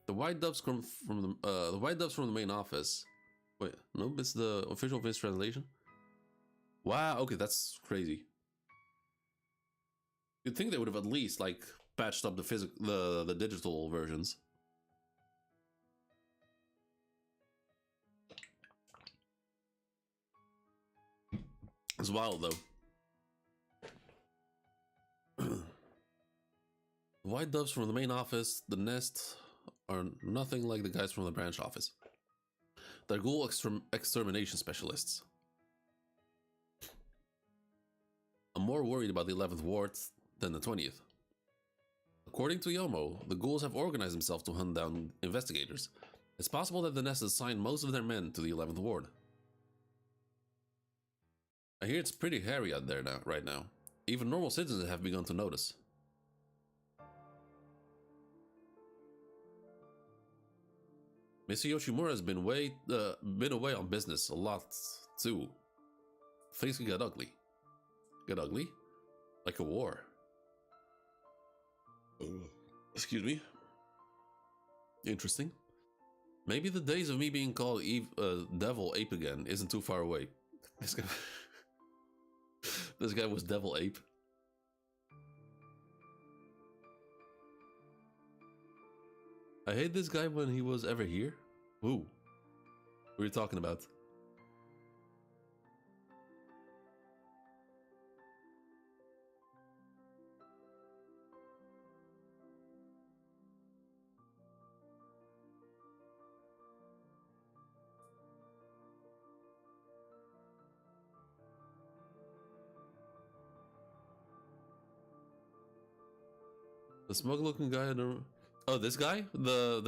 The white doves come from the white doves from the main office. Wait, no, it's the official mistranslation. Wow, okay, that's crazy. You'd think they would have at least like patched up the digital versions. It's wild though. The white doves from the main office, the nest, are nothing like the guys from the branch office. They're ghoul extermination specialists. I'm more worried about the 11th ward than the 20th. According to Yomo, the ghouls have organized themselves to hunt down investigators. It's possible that the nest assigned most of their men to the 11th ward. I hear it's pretty hairy out there right now. Even normal citizens have begun to notice. Mr. Yoshimura has been away on business a lot too. Things can get ugly. Get ugly? Like a war. Excuse me. Interesting. Maybe the days of me being called Devil Ape again isn't too far away. This guy, this guy was Devil Ape. I hate this guy when he was ever here. Who? What are you talking about? The smug-looking guy. Oh, this guy? No,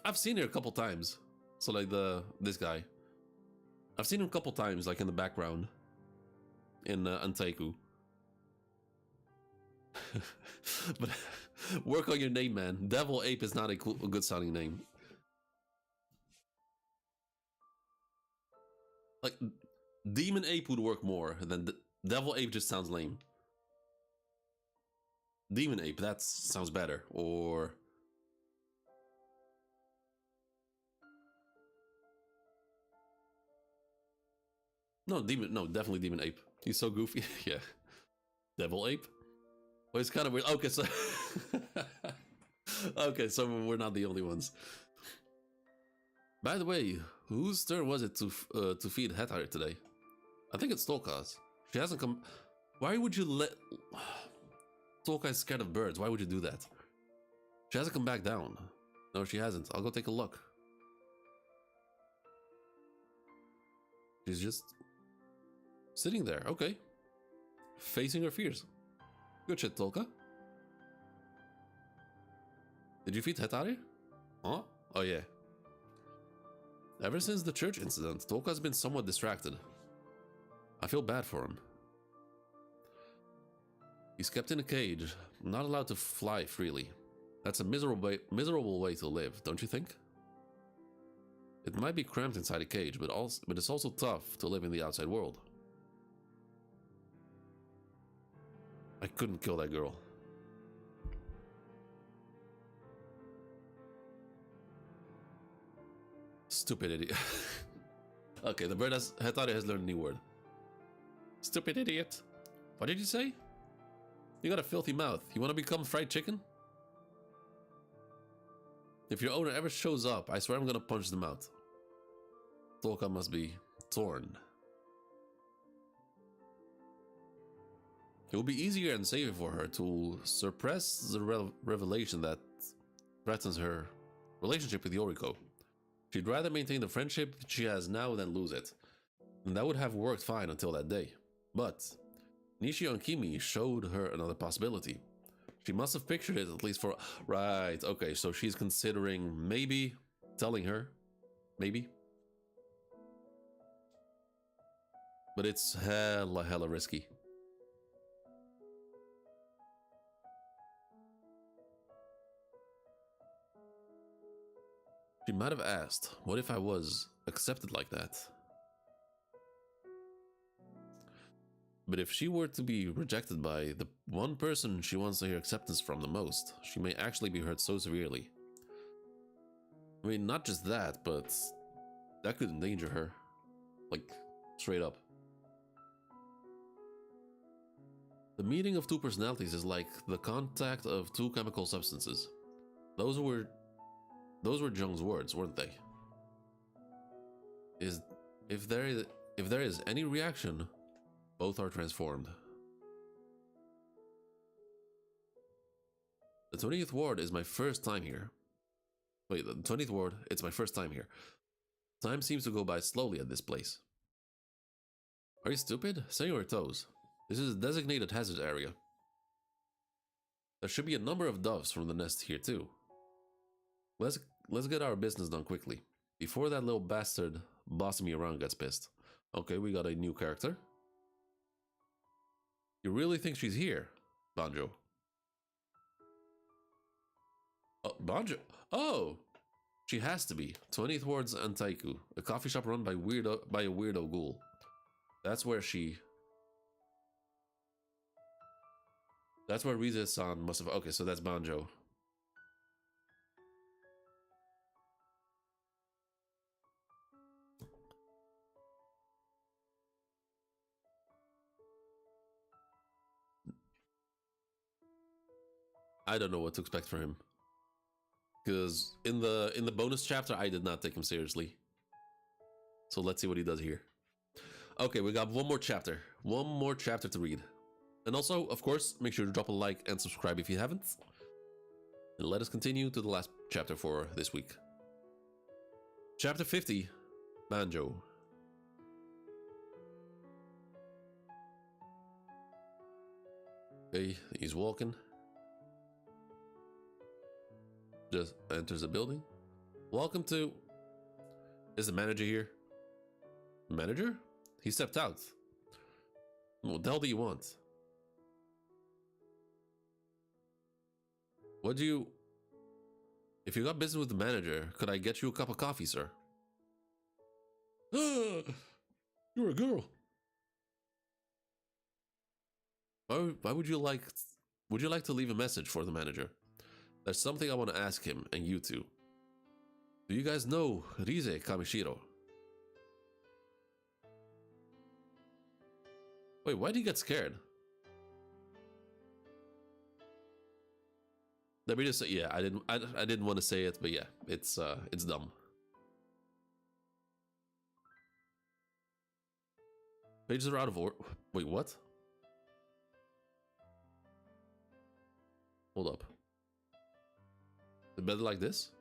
I've seen her a couple times. So like this guy. I've seen him a couple times, like in the background. In Antaiku. But work on your name, man. Devil Ape is not a good sounding name. Like, Demon Ape would work more than Devil Ape just sounds lame. Demon Ape, that sounds better. Or... No, definitely Demon Ape. He's so goofy. Yeah. Devil Ape? Well, it's kind of weird. Okay, so... okay, so we're not the only ones. By the way, whose turn was it to feed Hetare today? I think it's Tolka's. She hasn't come... Why would you let... Tolka's scared of birds. Why would you do that? She hasn't come back down. No, she hasn't. I'll go take a look. She's just... sitting there. Okay. Facing her fears. Good shit, Tolka. Did you feed Hetare? Huh? Oh, yeah. Ever since the church incident, Tolka's been somewhat distracted. I feel bad for him. He's kept in a cage, not allowed to fly freely. That's a miserable way to live, don't you think? It might be cramped inside a cage, but it's also tough to live in the outside world. I couldn't kill that girl. Stupid idiot. Okay, the bird Hetare has learned a new word. Stupid idiot. What did you say? You got a filthy mouth. You want to become fried chicken? If your owner ever shows up, I swear I'm gonna punch them out. Tolka must be torn. It will be easier and safer for her to suppress the revelation that threatens her relationship with Yoriko. She'd rather maintain the friendship she has now than lose it. And that would have worked fine until that day. But Nishio and Kimi showed her another possibility. She must have pictured it at least for... Right, okay, so she's considering maybe telling her. Maybe. But it's hella risky. She might have asked, what if I was accepted like that? But if she were to be rejected by the one person she wants to hear acceptance from the most, she may actually be hurt so severely. I mean, not just that, but that could endanger her. Like, straight up. The meeting of two personalities is like the contact of two chemical substances. Those were Jung's words, weren't they? If there is any reaction, both are transformed. The 20th ward is my first time here. Wait, the 20th ward, it's my first time here. Time seems to go by slowly at this place. Are you stupid? Stay on your toes. This is a designated hazard area. There should be a number of doves from the nest here too. Let's get our business done quickly, before that little bastard bossing me around gets pissed. Okay, we got a new character. You really think she's here, Banjo? Banjo? Oh! She has to be. 20th Ward's Antaiku, a coffee shop run by a weirdo ghoul. That's where Rize-san must have... Okay, so that's Banjo. I don't know what to expect from him. Because in the bonus chapter, I did not take him seriously. So let's see what he does here. Okay, we got one more chapter. One more chapter to read. And also, of course, make sure to drop a like and subscribe if you haven't. And let us continue to the last chapter for this week. Chapter 50, Banjo. Okay, he's walking. Just enters the building. Welcome to... Is the manager here? Manager? He stepped out. What the hell do you want? What do you... If you got business with the manager, could I get you a cup of coffee, sir? You're a girl. Why would you like... Would you like to leave a message for the manager? There's something I want to ask him and you two. Do you guys know Rise Kamishiro? Wait, why did you get scared? Let me just say, yeah, I didn't want to say it, but yeah, it's dumb. Pages are out of order. Wait, what? Hold up. Is it better like this?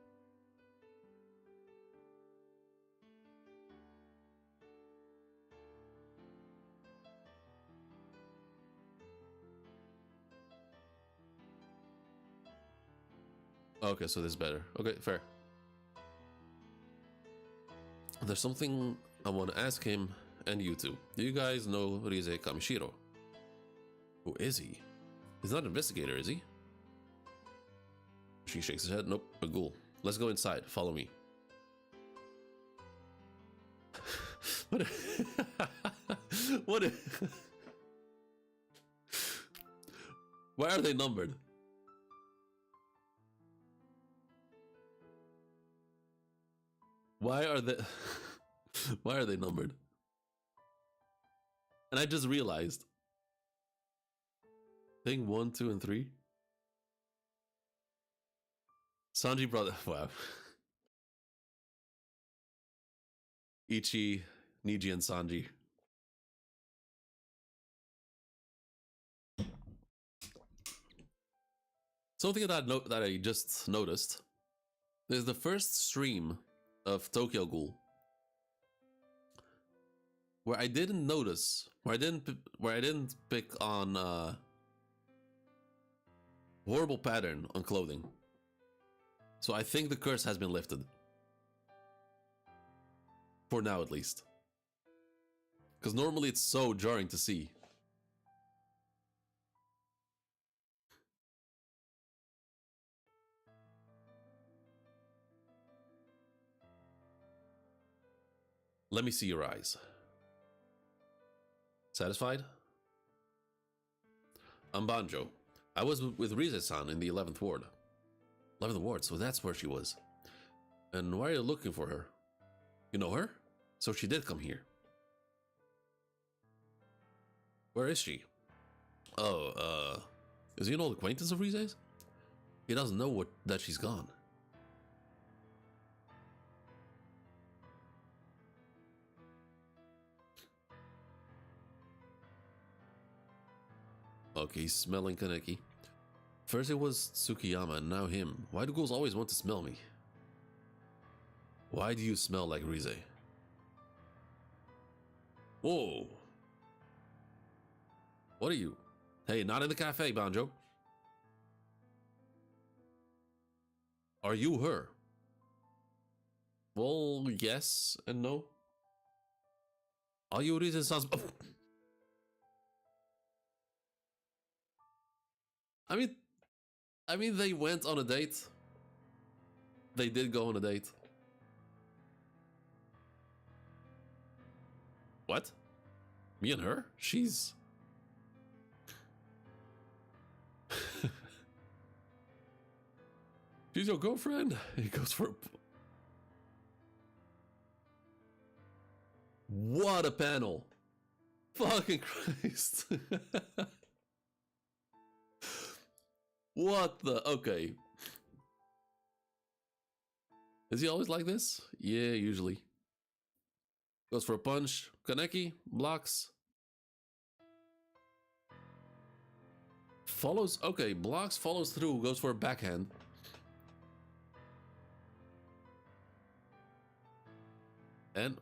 Okay, so this is better. Okay, fair. There's something I want to ask him and you two. Do you guys know Rise Kamishiro? Who is he? He's not an investigator, is he? She shakes his head. Nope, a ghoul. Let's go inside. Follow me. What? What? Why are they numbered? Why are they? Why are they numbered? And I just realized. Thing 1, 2, and 3. Sanji brother. Wow. Ichi, Niji, and Sanji. Something that I just noticed is the first stream of Tokyo Ghoul where I didn't notice, where I didn't pick on horrible pattern on clothing. So I think the curse has been lifted. For now, at least. Because normally it's so jarring to see. Let me see your eyes. Satisfied? I'm Banjo. I was with Rize-san in the 11th ward. 11th ward, so that's where she was. And why are you looking for her? You know her? So she did come here. Where is she? Oh, is he an old acquaintance of Rize's? He doesn't know that she's gone. Okay, he's smelling Kaneki. First it was Tsukiyama and now him. Why do ghouls always want to smell me? Why do you smell like Rize? Whoa. What are you? Hey, not in the cafe, Banjo. Are you her? Well, yes and no. Are you Rize's husband? I mean, they went on a date. They did go on a date. What? Me and her? She's... She's your girlfriend? He goes for... What a panel! Fucking Christ! What the... Okay. Is he always like this? Yeah, usually. Goes for a punch. Kaneki blocks. Follows. Okay, blocks, follows through, goes for a backhand. And...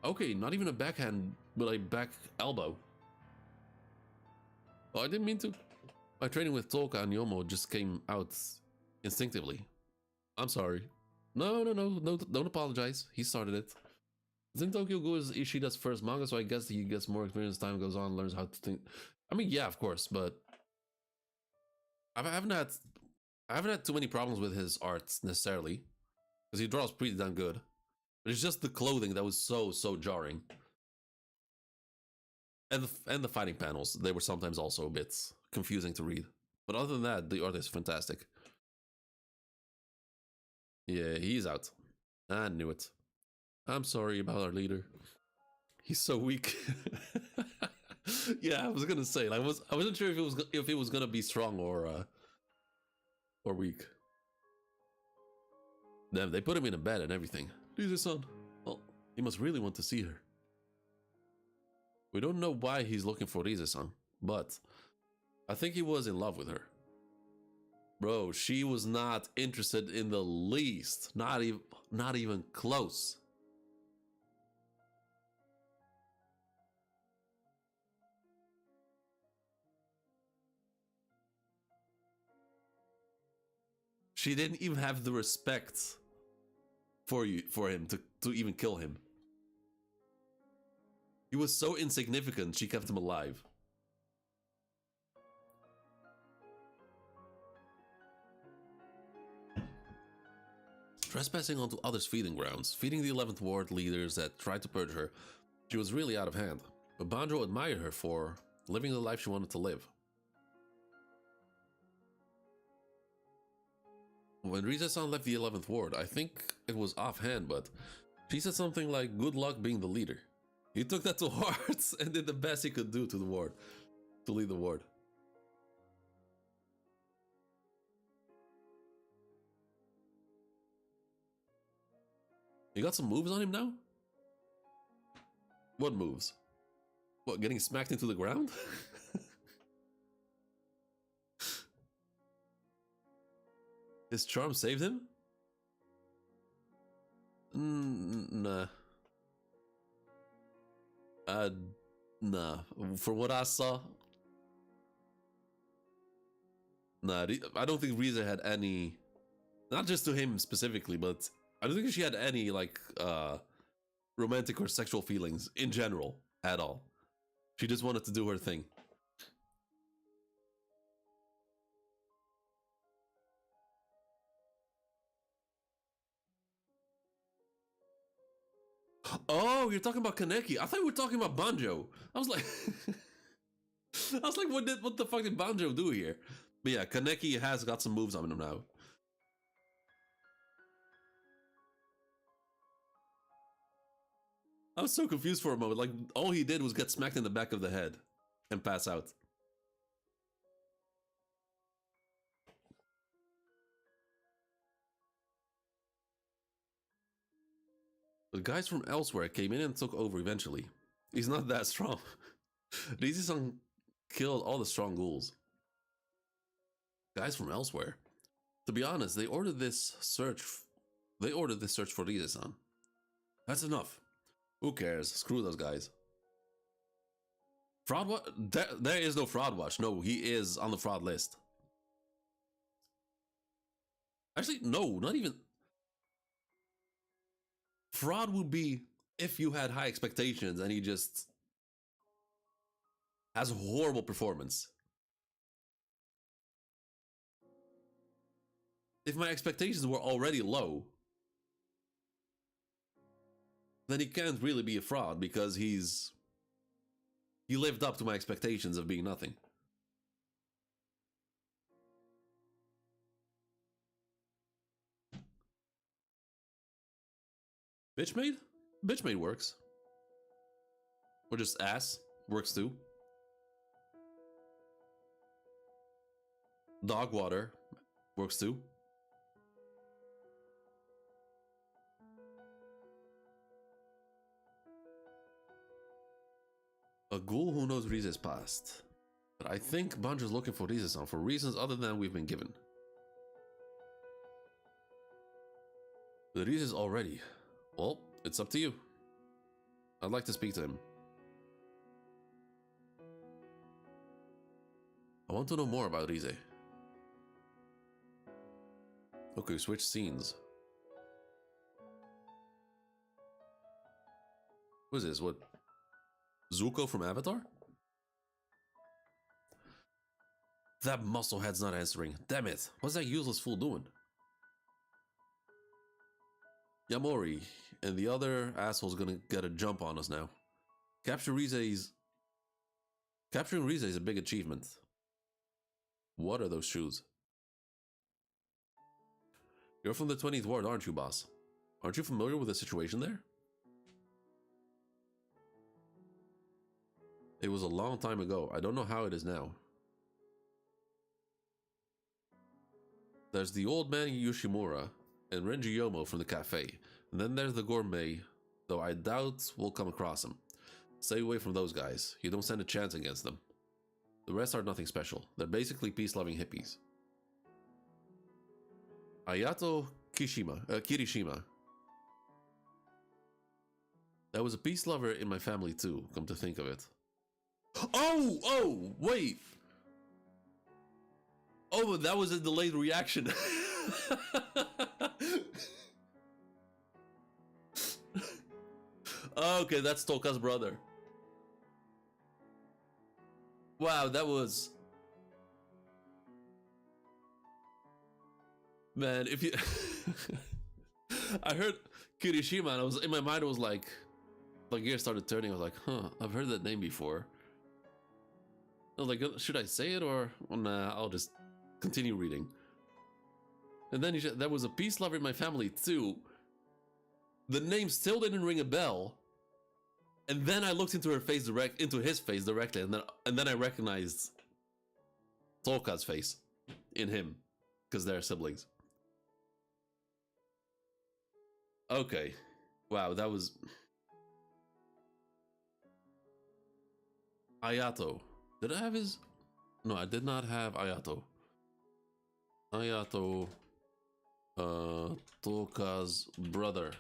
Okay, not even a backhand, but a back elbow. Oh, I didn't mean to My training with Toka and Yomo just came out instinctively. I'm sorry. No, don't apologize. He started it. I think Tokyo Ghoul is Ishida's first manga, so I guess he gets more experience as time goes on, learns how to think. I mean, yeah, of course, but I haven't had too many problems with his art necessarily, because he draws pretty damn good. But it's just the clothing that was so jarring, and the fighting panels, they were sometimes also a bit confusing to read. But other than that, the art is fantastic. Yeah, he's out. I knew it. I'm sorry about our leader. He's so weak. Yeah, I was gonna say, like, I wasn't sure if it was gonna be strong or weak. Damn, they put him in a bed and everything. Lisa-san. Well, he must really want to see her. We don't know why he's looking for Lisa-san, but I think he was in love with her. Bro, she was not interested in the least. Not even close. She didn't even have the respect for him to even kill him. He was so insignificant, she kept him alive. Trespassing onto others' feeding grounds, feeding the 11th Ward leaders that tried to purge her, she was really out of hand. But Banjo admired her for living the life she wanted to live. When Riza-san left the 11th Ward, I think it was offhand, but she said something like, good luck being the leader. He took that to heart and did the best he could do to the ward, to lead the ward. You got some moves on him now? What moves? What, getting smacked into the ground? His charm saved him? Nah. Nah. From what I saw, nah. I don't think Riza had any. Not just to him specifically, but I don't think she had any like romantic or sexual feelings in general at all. She just wanted to do her thing. Oh, you're talking about Kaneki. I thought we were talking about Banjo. I was like, what the fuck did Banjo do here? But yeah, Kaneki has got some moves on him now. I was so confused for a moment. Like, all he did was get smacked in the back of the head and pass out. The guys from elsewhere came in and took over eventually. He's not that strong. Rizy-san killed all the strong ghouls. Guys from elsewhere. To be honest, they ordered this search for Rizy-san. That's enough. Who cares? Screw those guys. Fraud watch? There is no fraud watch. No, he is on the fraud list. Actually, no, not even. Fraud would be if you had high expectations and he just has a horrible performance. If my expectations were already low, then he can't really be a fraud because he lived up to my expectations of being nothing. Bitchmaid? Bitchmaid works. Or just ass works too. Dog water works too. A ghoul who knows Rize's past. But I think Banjo's looking for Rize-san for reasons other than we've been given. The Rize's already. Well, it's up to you. I'd like to speak to him. I want to know more about Rize. Okay, switch scenes. Who is this? What? Zuko from Avatar? That musclehead's not answering. Damn it. What's that useless fool doing? Yamori and the other asshole's gonna get a jump on us now. Capturing Rize is a big achievement. What are those shoes? You're from the 20th Ward, aren't you, boss? Aren't you familiar with the situation there? It was a long time ago. I don't know how it is now. There's the old man Yoshimura and Renji Yomo from the cafe. And then there's the gourmet, though I doubt we'll come across him. Stay away from those guys. You don't stand a chance against them. The rest are nothing special. They're basically peace-loving hippies. Ayato Kirishima. That was a peace lover in my family too, come to think of it. Oh, wait. Oh, but that was a delayed reaction. Okay, that's Toka's brother. Wow, that was... Man, if you... I heard Kirishima and I was in my mind, it was like gears started turning. I was like, huh, I've heard that name before. I was like, should I say it or nah, I'll just continue reading. And then there was a peace lover in my family too. The name still didn't ring a bell. And then I looked into his face directly, and then I recognized Toka's face in him, because they're siblings. Okay, wow, that was Ayato. Did I have his? No, I did not have Ayato. Ayato, Toka's brother.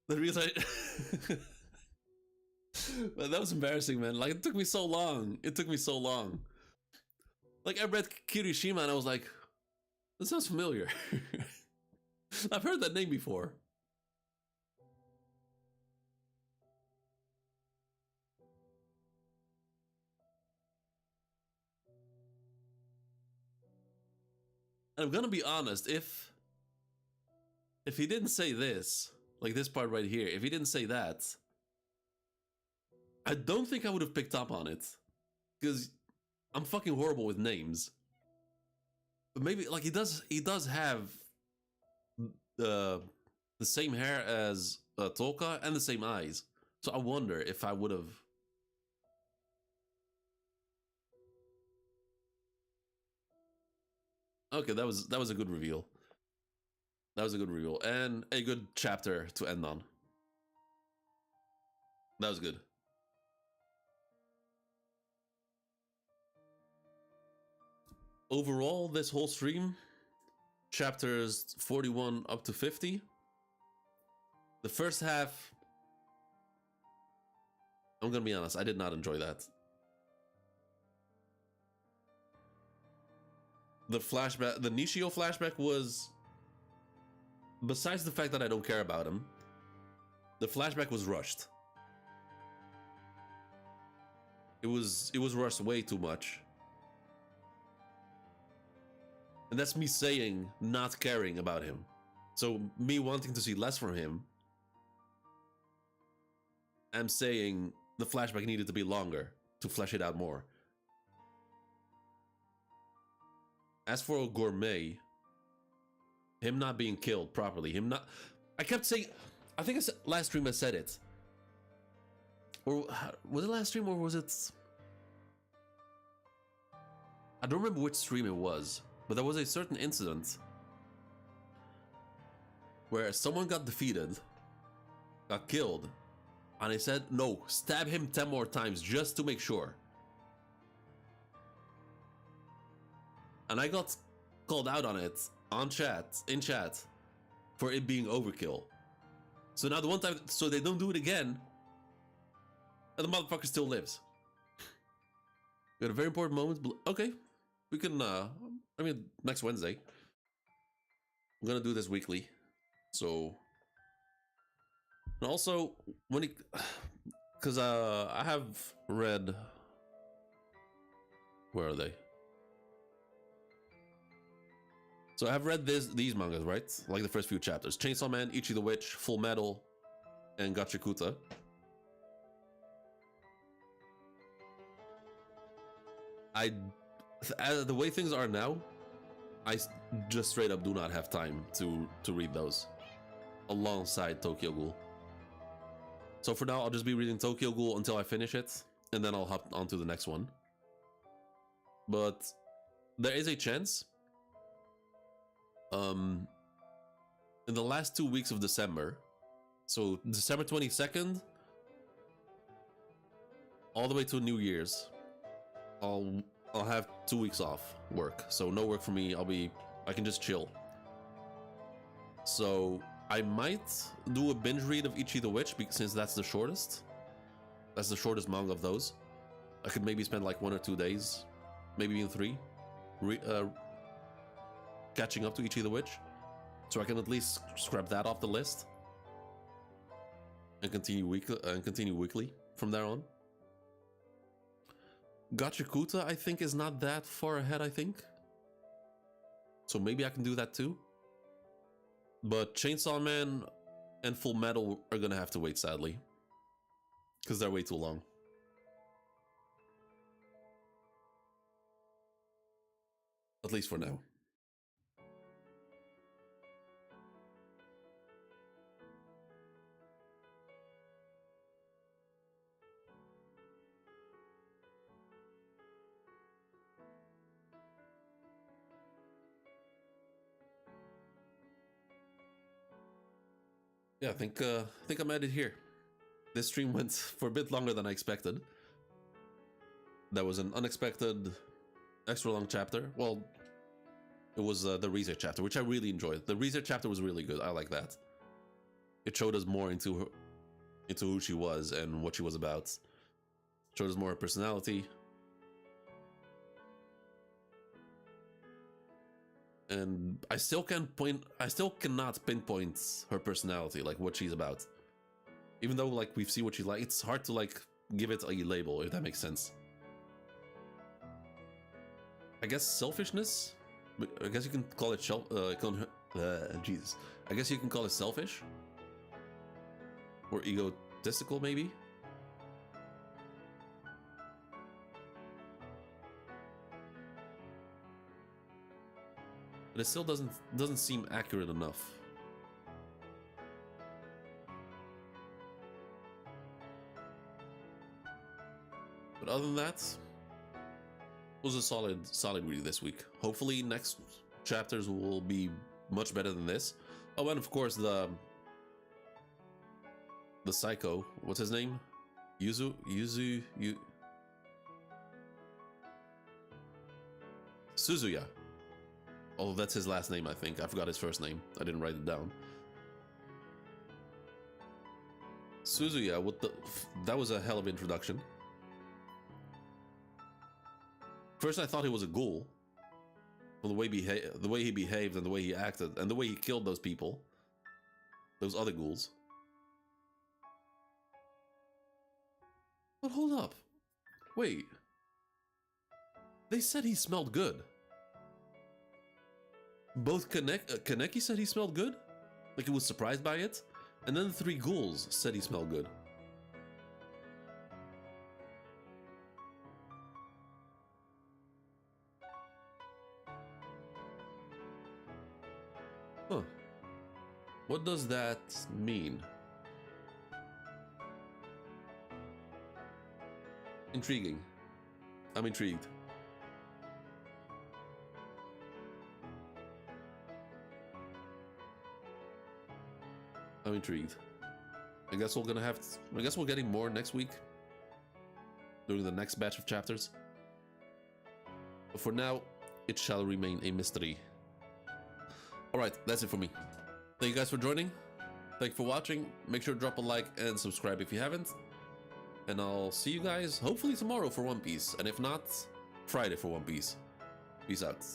The reason man, that was embarrassing, man. Like, it took me so long. Like, I read Kirishima and I was like, this sounds familiar. I've heard that name before. And I'm gonna be honest, if he didn't say this, like this part right here, if he didn't say that, I don't think I would have picked up on it. Because I'm fucking horrible with names. But maybe, like, he does have the same hair as Toka and the same eyes. So I wonder if I would have... Okay, that was a good reveal. That was a good reveal. And a good chapter to end on. That was good. Overall, this whole stream, chapters 41 up to 50, the first half, I'm gonna be honest, I did not enjoy that. The flashback, the Nishio flashback was, besides the fact that I don't care about him, the flashback was rushed. It was rushed way too much. And that's me saying not caring about him. So me wanting to see less from him, I'm saying the flashback needed to be longer to flesh it out more. As for Gourmet, him not being killed properly, I kept saying, I think last stream I said it. Or was it last stream or was it... I don't remember which stream it was. But there was a certain incident where someone got defeated, got killed, and I said, no, stab him 10 more times just to make sure. And I got called out on it, in chat. for it being overkill. So now the one time, so they don't do it again, and the motherfucker still lives. We had a very important moment. Okay, we can. I mean, next Wednesday. I'm gonna do this weekly, so. And also, when it, because I have read. Where are they? So I have read these mangas, right? Like the first few chapters: Chainsaw Man, Ichi the Witch, Full Metal, and Gachakuta. The way things are now, I just straight up do not have time to read those alongside Tokyo Ghoul. So for now, I'll just be reading Tokyo Ghoul until I finish it, and then I'll hop on to the next one. But there is a chance. In the last 2 weeks of December, so December 22nd, all the way to New Year's, I'll have 2 weeks off work, so no work for me. I can just chill. So I might do a binge read of Ichi the Witch, since that's the shortest. That's the shortest manga of those. I could maybe spend like 1 or 2 days, maybe even 3, catching up to Ichi the Witch, so I can at least scrap that off the list and continue weekly from there on. Gachakuta, I think, is not that far ahead, I think. So maybe I can do that too. But Chainsaw Man and Full Metal are gonna have to wait, sadly. Because they're way too long. At least for now. Yeah, I think I'm at it here. This stream went for a bit longer than I expected. That was an unexpected, extra long chapter. Well, it was the research chapter, which I really enjoyed. The research chapter was really good. I like that. It showed us more into who she was and what she was about. Showed us more her personality. And I still cannot pinpoint her personality, like what she's about. Even though like we see what she's like, it's hard to like give it a label, if that makes sense. I guess selfishness. I guess you can call it Jesus. I guess you can call it selfish or egotistical, maybe. But it still doesn't seem accurate enough. But other than that, it was a solid read this week. Hopefully next chapters will be much better than this. Oh, and of course the psycho, what's his name? Suzuya. Oh, that's his last name, I think. I forgot his first name. I didn't write it down. Suzuya, that was a hell of an introduction. First I thought he was a ghoul. From the way he behaved and the way he acted and the way he killed those people. Those other ghouls. But hold up. Wait. They said he smelled good. Both Kaneki said he smelled good? Like he was surprised by it? And then the 3 ghouls said he smelled good. Huh. What does that mean? Intriguing. I'm intrigued. I'm intrigued. I guess we're getting more next week. During the next batch of chapters. But for now, it shall remain a mystery. Alright, that's it for me. Thank you guys for joining. Thank you for watching. Make sure to drop a like and subscribe if you haven't. And I'll see you guys hopefully tomorrow for One Piece. And if not, Friday for One Piece. Peace out.